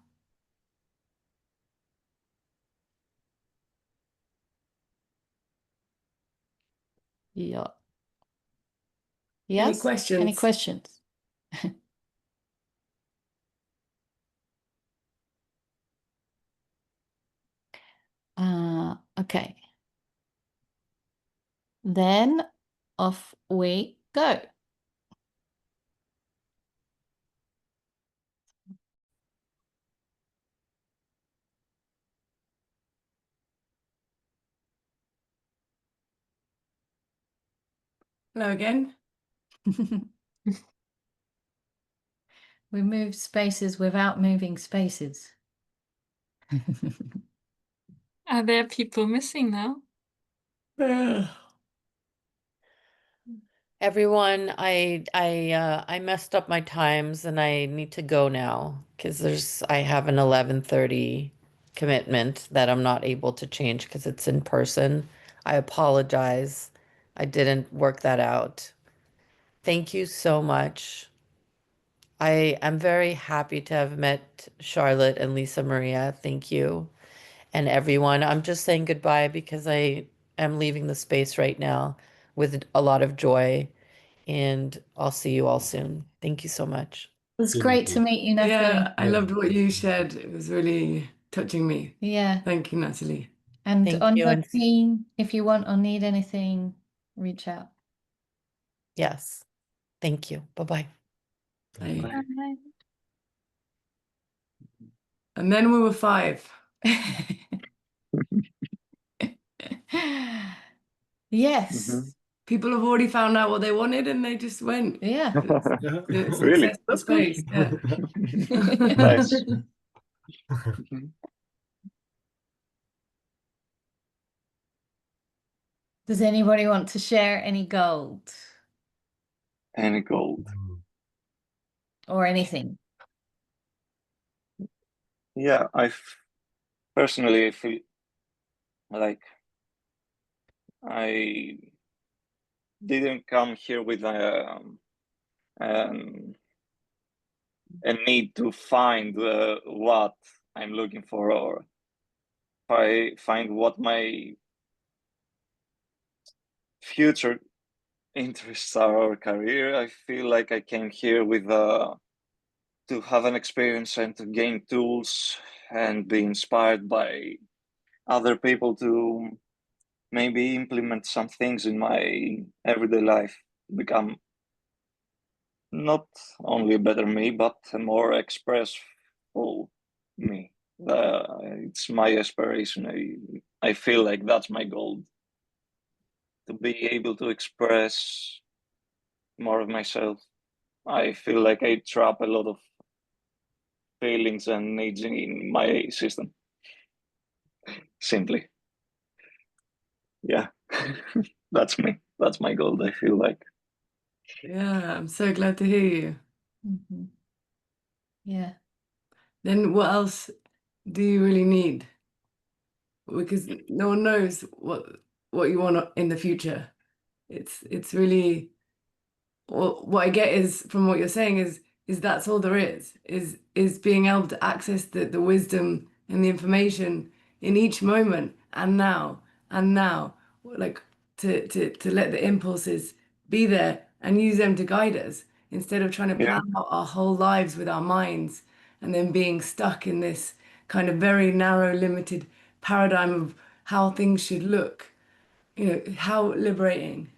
[SPEAKER 1] Yeah.
[SPEAKER 2] Any
[SPEAKER 1] Yes?
[SPEAKER 2] questions?
[SPEAKER 1] Any questions? Okay. Then off we go.
[SPEAKER 2] Hello again.
[SPEAKER 1] We move spaces without moving spaces.
[SPEAKER 7] Are there people missing now?
[SPEAKER 5] Everyone, I messed up my times and I need to go now because I have an 11:30 commitment that I'm not able to change because it's in person. I apologize. I didn't work that out. Thank you so much. I am very happy to have met Charlotte and Lisa Maria. Thank you. And everyone, I'm just saying goodbye because I am leaving the space right now with a lot of joy. And I'll see you all soon. Thank you so much.
[SPEAKER 1] It was great to meet you,
[SPEAKER 2] Yeah,
[SPEAKER 1] Natalie.
[SPEAKER 2] I loved what you shared. It was really touching me.
[SPEAKER 1] Yeah.
[SPEAKER 2] Thank you, Natalie.
[SPEAKER 1] And
[SPEAKER 5] Thank
[SPEAKER 1] on
[SPEAKER 5] you.
[SPEAKER 1] your
[SPEAKER 5] And
[SPEAKER 1] team, if you want or need anything, reach out.
[SPEAKER 5] yes, thank you. Bye-bye.
[SPEAKER 2] Bye.
[SPEAKER 7] Bye.
[SPEAKER 2] And then we were 5.
[SPEAKER 1] Yes.
[SPEAKER 2] People have already found out what they wanted and they just went.
[SPEAKER 1] Yeah.
[SPEAKER 2] It's a
[SPEAKER 3] Really?
[SPEAKER 2] successful
[SPEAKER 3] That's good.
[SPEAKER 2] space. Yeah.
[SPEAKER 3] Nice.
[SPEAKER 1] Does anybody want to share any gold
[SPEAKER 8] Any gold?
[SPEAKER 1] or anything?
[SPEAKER 8] Yeah, personally I feel like I didn't come here with a need to find what I'm looking for, or if I find what my future interests are or career. I feel like I came here with to have an experience and to gain tools and be inspired by other people to maybe implement some things in my everyday life, become not only a better me, but a more expressful me. It's my aspiration. I feel like that's my goal, to be able to express more of myself. I feel like I trap a lot of feelings and needs in my system. Simply. Yeah. That's me. That's my goal, I feel like.
[SPEAKER 2] Yeah, I'm so glad to hear you.
[SPEAKER 1] Mhm. Yeah.
[SPEAKER 2] Then what else do you really need? Because no one knows what you want in the future. It's really, what I get is from what you're saying is that's all there is being able to access the wisdom and the information in each moment and now, like to let the impulses be there and use them to guide us instead of trying to
[SPEAKER 8] Yeah.
[SPEAKER 2] plan out our whole lives with our minds and then being stuck in this kind of very narrow, limited paradigm of how things should look. How liberating.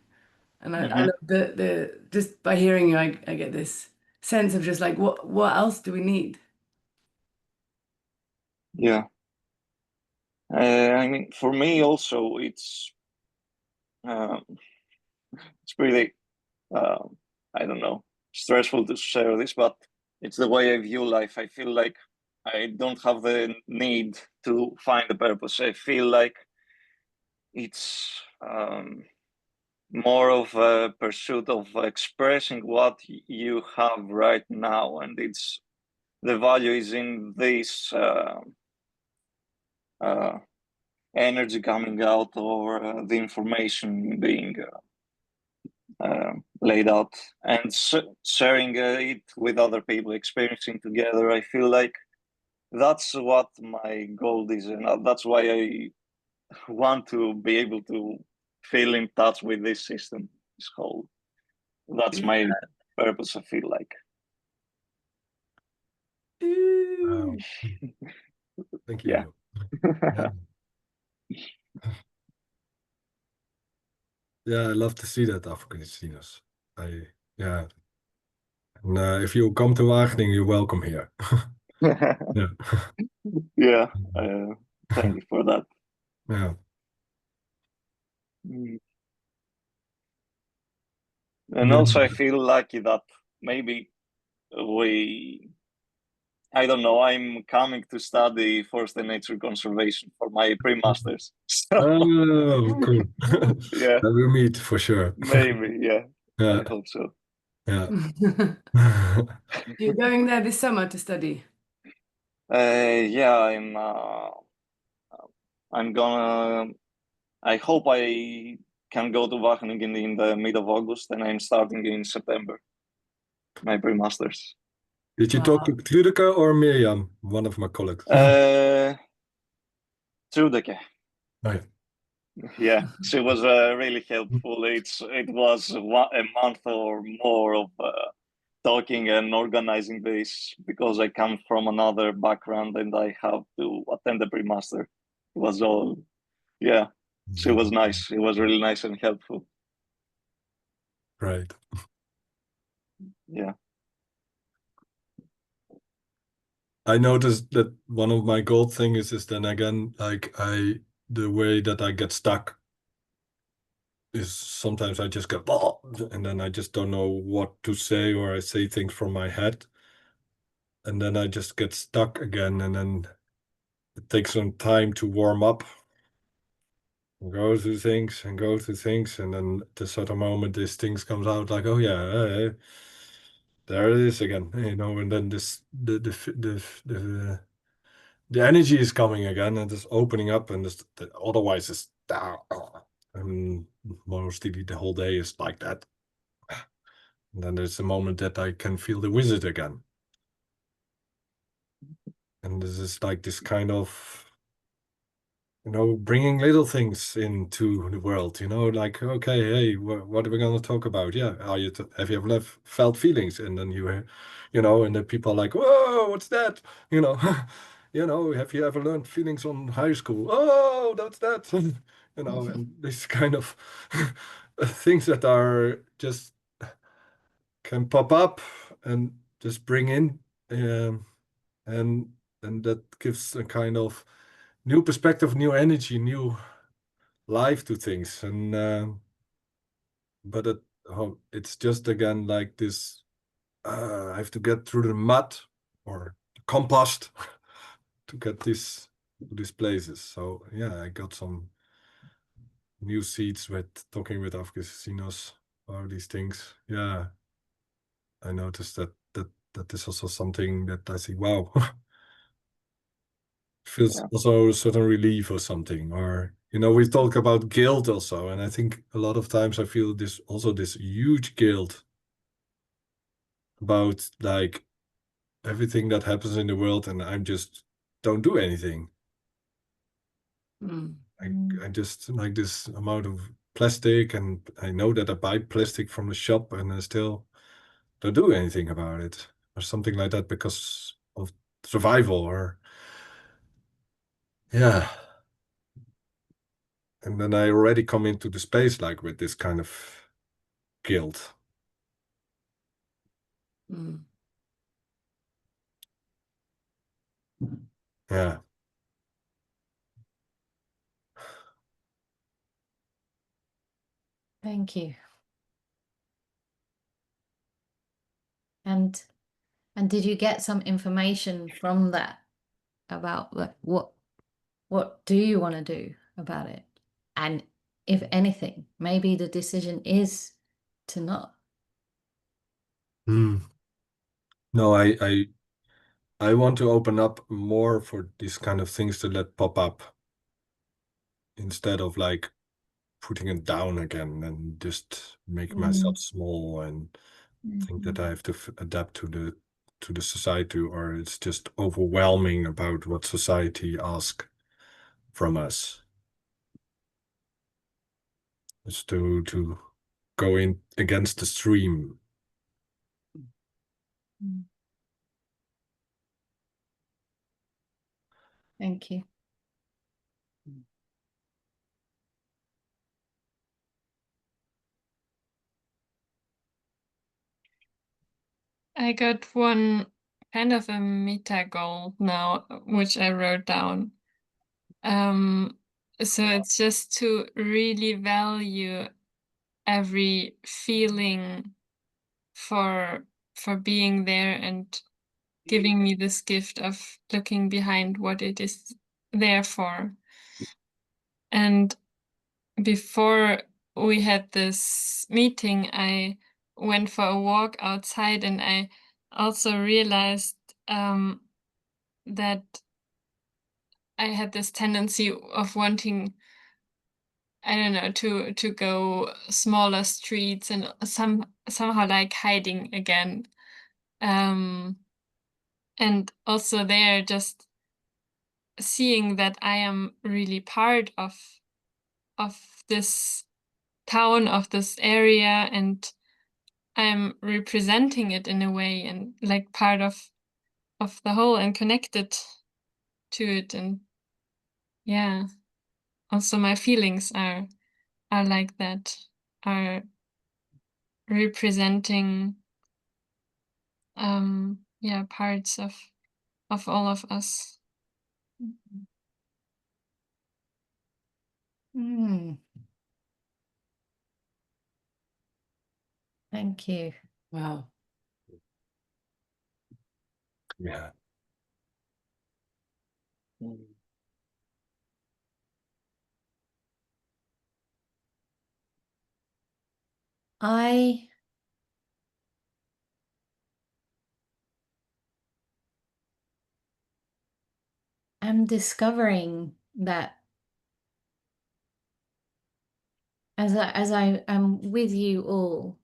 [SPEAKER 2] And I love the just by hearing you, I get this sense of just like what else do we need?
[SPEAKER 8] Yeah. I mean, for me also, um, it's pretty, I don't know, stressful to share this, but it's the way I view life. I feel like I don't have the need to find a purpose. I feel like it's more of a pursuit of expressing what you have right now, and it's the value is in this energy coming out, or the information being laid out, and sharing it with other people, experiencing together. I feel like that's what my goal is, and that's why I want to be able to feel in touch with this system, this whole. That's my purpose, I feel like.
[SPEAKER 2] Ooh.
[SPEAKER 9] Thank
[SPEAKER 8] Yeah.
[SPEAKER 9] you. Yeah, I love to see that, Africanus. Yeah. And if you come to Wageningen, you're welcome here. Yeah.
[SPEAKER 8] Yeah. Thank you for that.
[SPEAKER 9] Yeah.
[SPEAKER 8] And
[SPEAKER 9] Yeah.
[SPEAKER 8] also, I feel lucky that maybe I don't know, I'm coming to study forest and nature conservation for my pre-masters. So,
[SPEAKER 9] Oh, cool.
[SPEAKER 8] yeah,
[SPEAKER 9] We'll meet for sure.
[SPEAKER 8] maybe, yeah.
[SPEAKER 9] Yeah.
[SPEAKER 8] I hope so.
[SPEAKER 9] Yeah.
[SPEAKER 2] You're going there this summer to study.
[SPEAKER 8] Yeah, I'm gonna. I hope I can go to Wageningen in the mid of August, and I'm starting in September. My pre-masters.
[SPEAKER 9] Did you talk to Kludeke or Mirjam, one of my colleagues?
[SPEAKER 8] Trudeke.
[SPEAKER 9] Right.
[SPEAKER 8] Yeah, she was really helpful. It was a month or more of talking and organizing this, because I come from another background and I have to attend the pre-master. It was all Yeah, she was nice. It was really nice and helpful.
[SPEAKER 9] Right.
[SPEAKER 8] Yeah.
[SPEAKER 9] I noticed that one of my goal things is then again, like the way that I get stuck is sometimes I just go, "Oh," and then I just don't know what to say, or I say things from my head. And then I just get stuck again, and then it takes some time to warm up, and go through things and go through things, and then at a certain moment this things comes out like, oh yeah, there it is again, and then this the energy is coming again, and it's opening up, and otherwise it's and mostly the whole day is like that. And then there's a moment that I can feel the wizard again. And this is like this kind of, bringing little things into the world, like, okay, hey, what are we going to talk about? Yeah. Have you ever felt feelings? And then and then people are like, whoa, what's that? Have you ever learned feelings on high school? Oh, that's that. And this kind of things that are just can pop up and just bring in, and that gives a kind of new perspective, new energy, new life to things. And but it's just again like this. I have to get through the mud or compost to get these places. So yeah, I got some new seeds with talking with Afghanistanos about these things. Yeah, I noticed that is also something that I see. Wow. Feels
[SPEAKER 8] Yeah.
[SPEAKER 9] also a certain relief or something. Or we talk about guilt also, and I think a lot of times I feel this huge guilt about like everything that happens in the world, and I'm just don't do anything. I just like this amount of plastic, and I know that I buy plastic from the shop, and I still don't do anything about it or something like that because of survival. Or yeah. And then I already come into the space like with this kind of guilt. Yeah.
[SPEAKER 1] Thank you. And did you get some information from that about what do you want to do about it? And if anything, maybe the decision is to not.
[SPEAKER 9] No, I want to open up more for these kind of things to let pop up instead of like putting it down again and just make myself small and think that I have to adapt to the society, or it's just overwhelming about what society asks from us. It's to go in against the stream.
[SPEAKER 1] Thank you.
[SPEAKER 7] I got one kind of a meta goal now, which I wrote down. So it's just to really value every feeling for being there and giving me this gift of looking behind what it is there for. And before we had this meeting, I went for a walk outside, and I also realized that I had this tendency of wanting, I don't know, to go smaller streets and somehow like hiding again. And also there, just seeing that I am really part of this town, of this area, and I'm representing it in a way, and like part of the whole and connected to it. And yeah, also my feelings are like that, are representing yeah, parts of all of us.
[SPEAKER 1] Thank you.
[SPEAKER 2] Wow.
[SPEAKER 9] Yeah.
[SPEAKER 1] I am discovering that as I am with you all,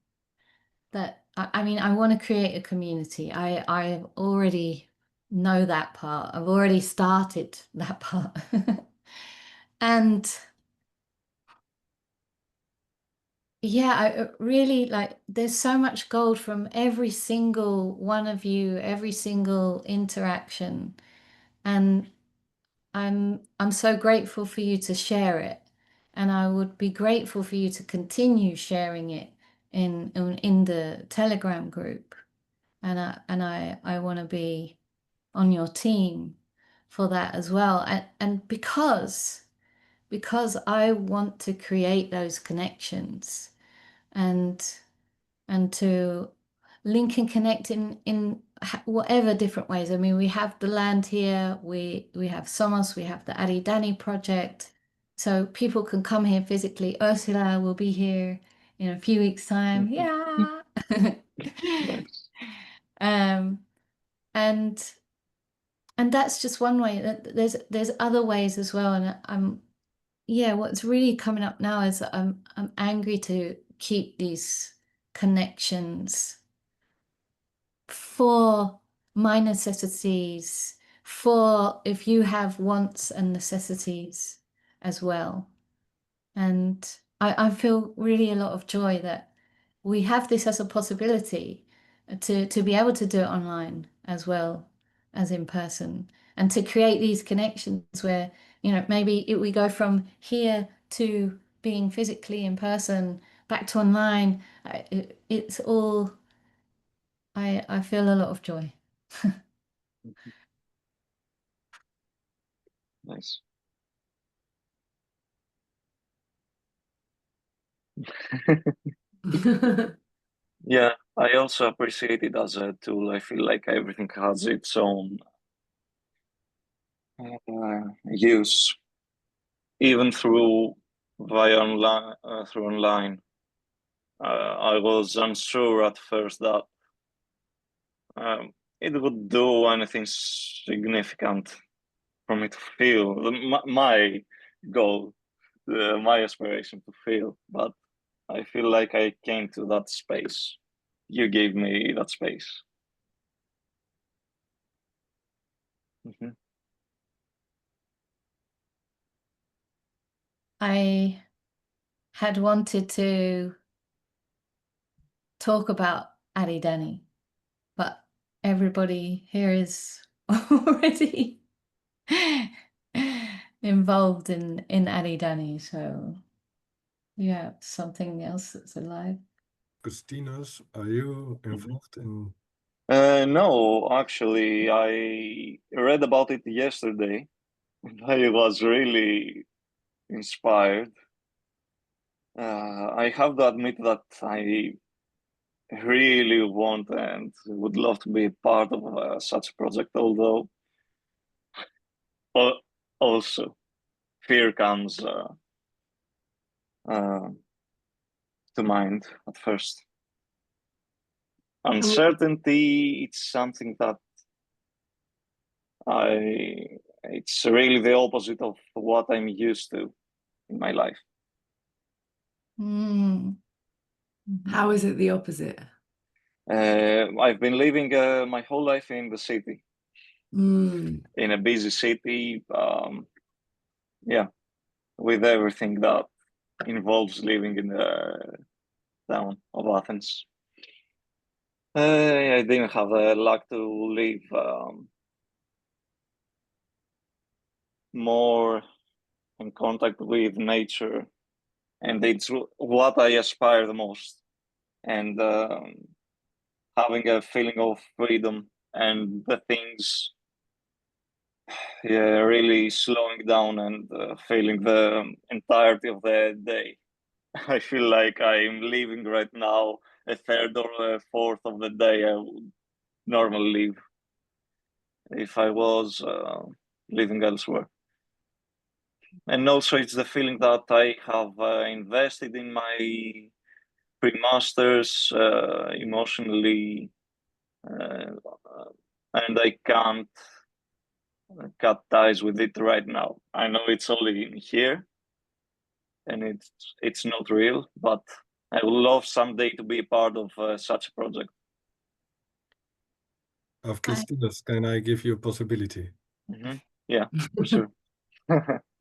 [SPEAKER 1] that I mean, I want to create a community. I already know that part. I've already started that part. And yeah, I really like, there's so much gold from every single one of you, every single interaction. And I'm so grateful for you to share it. And I would be grateful for you to continue sharing it in the Telegram group. And I want to be on your team for that as well. And because I want to create those connections and to link and connect in whatever different ways. I mean, we have the land here, we have Somos, we have the Aridani project, so people can come here physically. Ursula will be here in a few weeks' time. Yeah.
[SPEAKER 8] Nice.
[SPEAKER 1] And that's just one way. There's other ways as well. And yeah, what's really coming up now is I'm angry to keep these connections for my necessities, for if you have wants and necessities as well. And I feel really a lot of joy that we have this as a possibility to be able to do it online as well as in person, and to create these connections where, you know, maybe we go from here to being physically in person back to online. It's all, I feel a lot of joy.
[SPEAKER 8] Nice. Yeah, I also appreciate it as a tool. I feel like everything has its own use, even through via online. Through online, I was unsure at first that it would do anything significant for me to feel my goal, my aspiration to feel. But I feel like I came to that space. You gave me that space.
[SPEAKER 1] I had wanted to talk about Aridani, but everybody here is already involved in Aridani, so yeah, something else that's alive.
[SPEAKER 9] Christina's, are you involved in?
[SPEAKER 8] No, actually, I read about it yesterday. I was really inspired. I have to admit that I really want and would love to be part of such a project, although also fear comes to mind at first. Uncertainty, it's something that it's really the opposite of what I'm used to in my life.
[SPEAKER 2] How is it the opposite?
[SPEAKER 8] I've been living my whole life in the city, in a busy city, yeah, with everything that involves living in the town of Athens. I didn't have the luck to live more in contact with nature, and it's what I aspire the most. And having a feeling of freedom and the things, yeah, really slowing down and feeling the entirety of the day. I feel like I'm living right now a third or a fourth of the day I would normally live if I was living elsewhere. And also, it's the feeling that I have invested in my pre-masters emotionally, and I can't cut ties with it right now. I know it's only in here, and it's not real, but I would love someday to be a part of such a project.
[SPEAKER 9] Of Christina's, can I give you a possibility?
[SPEAKER 8] Yeah, for sure.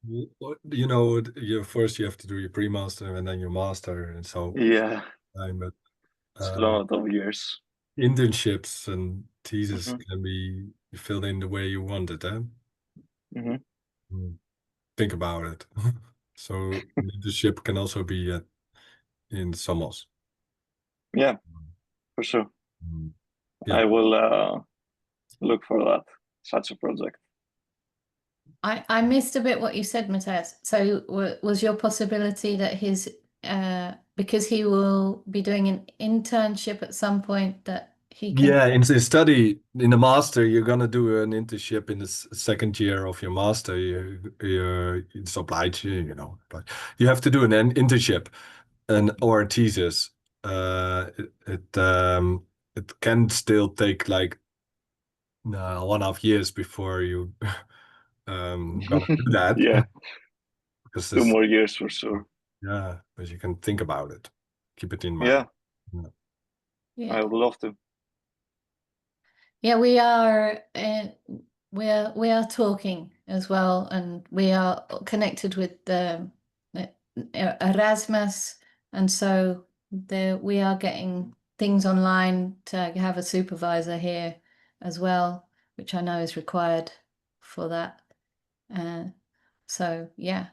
[SPEAKER 9] You know, first you have to do your pre-master and then your master, and so
[SPEAKER 8] Yeah,
[SPEAKER 9] but
[SPEAKER 8] it's a lot of years.
[SPEAKER 9] internships and thesis can be filled in the way you want it, eh? Think about it. So internship can also be in Somos.
[SPEAKER 8] Yeah, for sure.
[SPEAKER 9] Yeah.
[SPEAKER 8] I will look for that, such a project.
[SPEAKER 1] I missed a bit what you said, Matthias. So was your possibility that because he will be doing an internship at some point that he can...
[SPEAKER 9] Yeah, in the study, in the master, you're gonna do an internship in the second year of your master. It's obliged, you know, but you have to do an internship or a thesis. It can still take like 1.5 years before you gonna do that.
[SPEAKER 8] Yeah,
[SPEAKER 9] because
[SPEAKER 8] 2 more years for sure.
[SPEAKER 9] Yeah, but you can think about it, keep it in
[SPEAKER 8] Yeah,
[SPEAKER 9] mind.
[SPEAKER 1] Yeah.
[SPEAKER 8] I would love to.
[SPEAKER 1] Yeah, we are talking as well, and we are connected with Erasmus, and so we are getting things online to have a supervisor here as well, which I know is required for that. So yeah,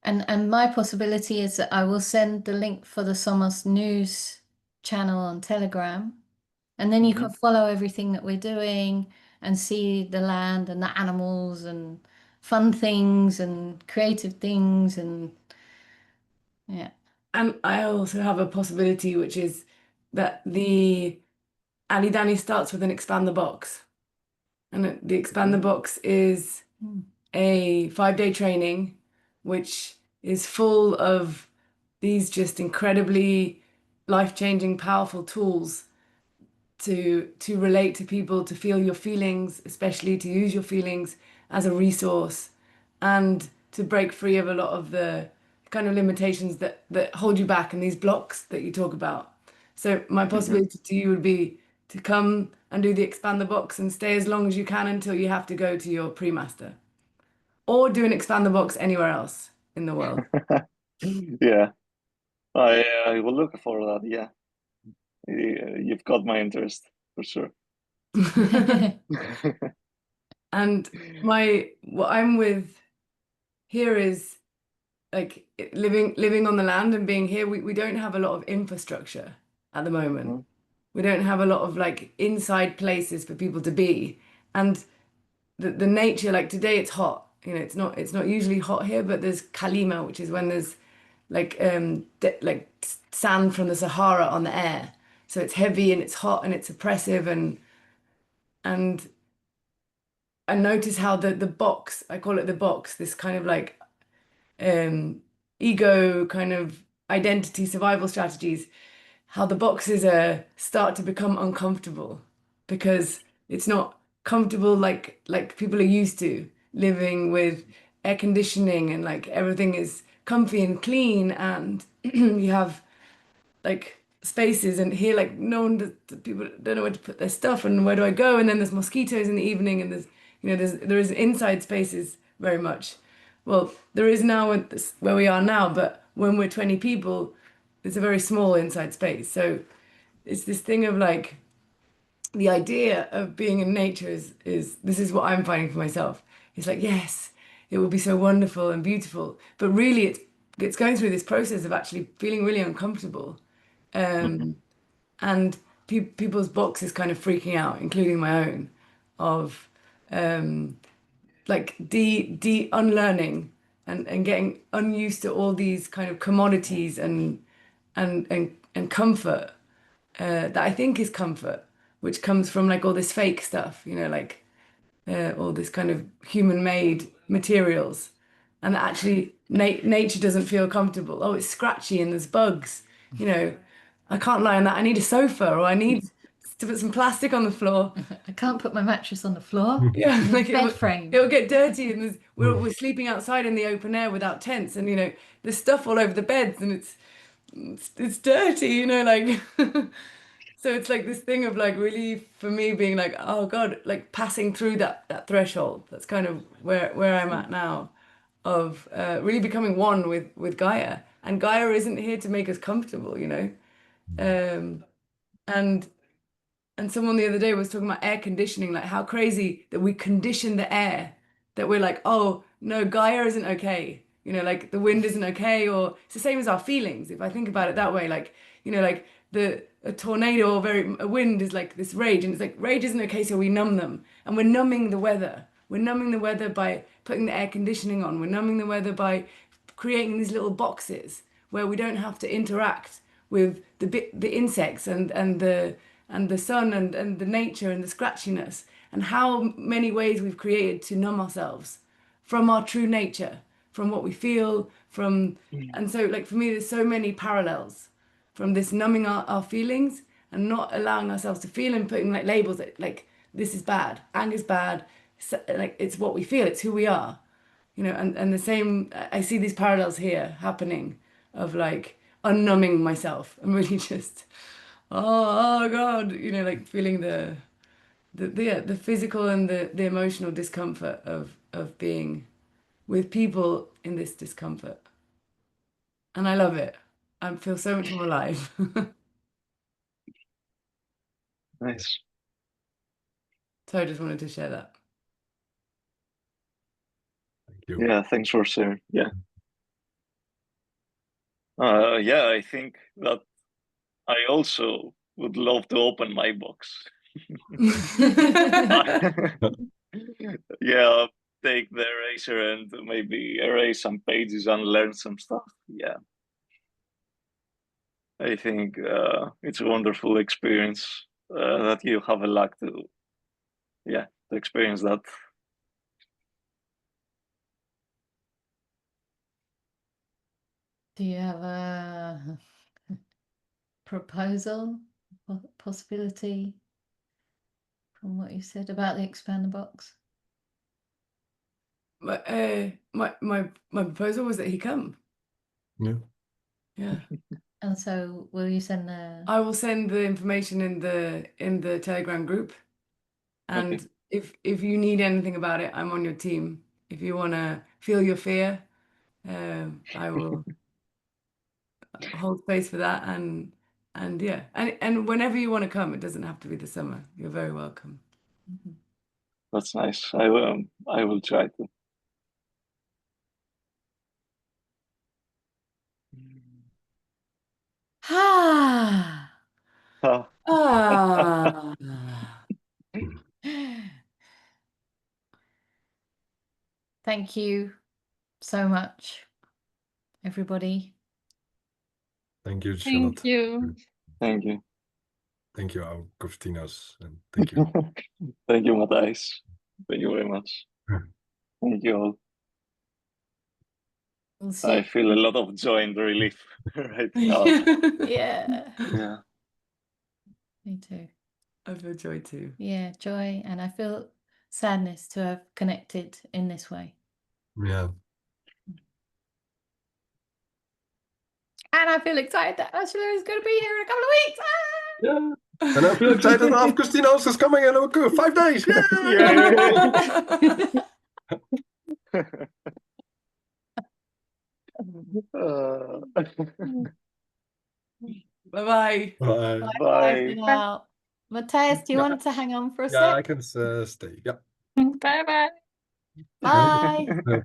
[SPEAKER 1] and my possibility is that I will send the link for the Somos News channel on Telegram. And then you can follow everything that we're doing and see the land and the animals and fun things and creative things and yeah.
[SPEAKER 2] And I also have a possibility, which is that the Ali Dani starts with an expand the box. And the expand the box is a 5-day training, which is full of these just incredibly life-changing, powerful tools to relate to people, to feel your feelings, especially to use your feelings as a resource, and to break free of a lot of the kind of limitations that hold you back and these blocks that you talk about. So my possibility to you would be to come and do the expand the box and stay as long as you can until you have to go to your pre-master, or do an expand the box anywhere else in the world.
[SPEAKER 8] Yeah, I will look for that. Yeah, you've got my interest for sure.
[SPEAKER 2] And what I'm with here is like living on the land and being here. We don't have a lot of infrastructure at the moment. We don't have a lot of like inside places for people to be, and the nature, like today it's hot, you know, it's not usually hot here, but there's kalima, which is when there's like like sand from the Sahara on the air, so it's heavy and it's hot and it's oppressive, and I notice how the box, I call it the box, this kind of like ego kind of identity survival strategies, how the boxes start to become uncomfortable because it's not comfortable like people are used to living with air conditioning and like everything is comfy and clean, and you have like spaces, and here like no one people don't know where to put their stuff and where do I go, and then there's mosquitoes in the evening, and there's, you know, there is inside spaces very much. Well, there is now at this, where we are now, but when we're 20 people, it's a very small inside space. So it's this thing of like the idea of being in nature is this is what I'm finding for myself. It's like, yes, it will be so wonderful and beautiful. But really, it's going through this process of actually feeling really uncomfortable, and people's box is kind of freaking out, including my own, of like unlearning and getting unused to all these kind of commodities and comfort that I think is comfort, which comes from like all this fake stuff, you know, like all this kind of human-made materials, and that actually nature doesn't feel comfortable. Oh, it's scratchy and there's bugs, you know. I can't lie on that. I need a sofa, or I need to put some plastic on the floor.
[SPEAKER 1] I can't put my mattress on the floor.
[SPEAKER 2] Yeah,
[SPEAKER 1] I need
[SPEAKER 2] like
[SPEAKER 1] bed frame.
[SPEAKER 2] it'll get dirty, and we're sleeping outside in the open air without tents, and you know there's stuff all over the beds, and it's dirty, you know, like. So it's like this thing of like really for me being like, oh God, like passing through that threshold. That's kind of where I'm at now, of really becoming one with Gaia. And Gaia isn't here to make us comfortable, you know. And someone the other day was talking about air conditioning, like how crazy that we condition the air, that we're like, oh no, Gaia isn't okay. You know, like the wind isn't okay, or it's the same as our feelings. If I think about it that way, like, you know, like a tornado or a wind is like this rage, and it's like rage isn't okay, so we numb them, and we're numbing the weather. We're numbing the weather by putting the air conditioning on. We're numbing the weather by creating these little boxes where we don't have to interact with the insects and the sun and the nature and the scratchiness, and how many ways we've created to numb ourselves from our true nature, from what we feel, and so like for me there's so many parallels from this numbing our feelings and not allowing ourselves to feel, and putting like labels that like this is bad, anger's bad, like it's what we feel, it's who we are, you know. And the same, I see these parallels here happening of like unnumbing myself and really just oh God, you know, like feeling the physical and the emotional discomfort of being with people in this discomfort. And I love it. I feel so much more alive.
[SPEAKER 8] Nice.
[SPEAKER 2] So I just wanted to share that.
[SPEAKER 9] Thank you.
[SPEAKER 8] Yeah, thanks for sharing. Yeah. Yeah, I think that I also would love to open my box. Yeah, take the eraser and maybe erase some pages and learn some stuff. Yeah. I think it's a wonderful experience that you have a luck to experience that.
[SPEAKER 1] Do you have a proposal, possibility from what you said about the expand the box?
[SPEAKER 2] My proposal was that he come.
[SPEAKER 9] Yeah.
[SPEAKER 2] Yeah.
[SPEAKER 1] And so will you send the
[SPEAKER 2] I will send the information in the Telegram group. And
[SPEAKER 8] Okay.
[SPEAKER 2] if you need anything about it, I'm on your team. If you want to feel your fear, I will hold space for that. And yeah, and whenever you want to come, it doesn't have to be the summer. You're very welcome.
[SPEAKER 8] That's nice. I will try to.
[SPEAKER 1] Ah.
[SPEAKER 2] Ah.
[SPEAKER 1] Thank you so much, everybody.
[SPEAKER 9] Thank you, Charlotte.
[SPEAKER 7] Thank you.
[SPEAKER 8] Thank you.
[SPEAKER 9] Thank you, Augustinos, and thank you.
[SPEAKER 8] Thank you, Matthijs. Thank you very much. Thank you all.
[SPEAKER 1] We'll see.
[SPEAKER 8] I feel a lot of joy and relief right now.
[SPEAKER 1] Yeah.
[SPEAKER 8] Yeah.
[SPEAKER 1] Me too.
[SPEAKER 2] I feel joy too.
[SPEAKER 1] Yeah, joy, and I feel sadness to have connected in this way.
[SPEAKER 9] Yeah.
[SPEAKER 1] And I feel excited that Ursula is going to be here in a couple of weeks. Ah!
[SPEAKER 9] Yeah. And I feel excited that Augustinos is coming in 5 days.
[SPEAKER 2] Bye-bye.
[SPEAKER 9] Bye.
[SPEAKER 1] Bye for now. Matthias, do you want to hang on for a
[SPEAKER 9] Yeah,
[SPEAKER 1] sec?
[SPEAKER 9] I can stay. Yeah.
[SPEAKER 7] Bye bye.
[SPEAKER 1] Bye.
[SPEAKER 9] Yeah.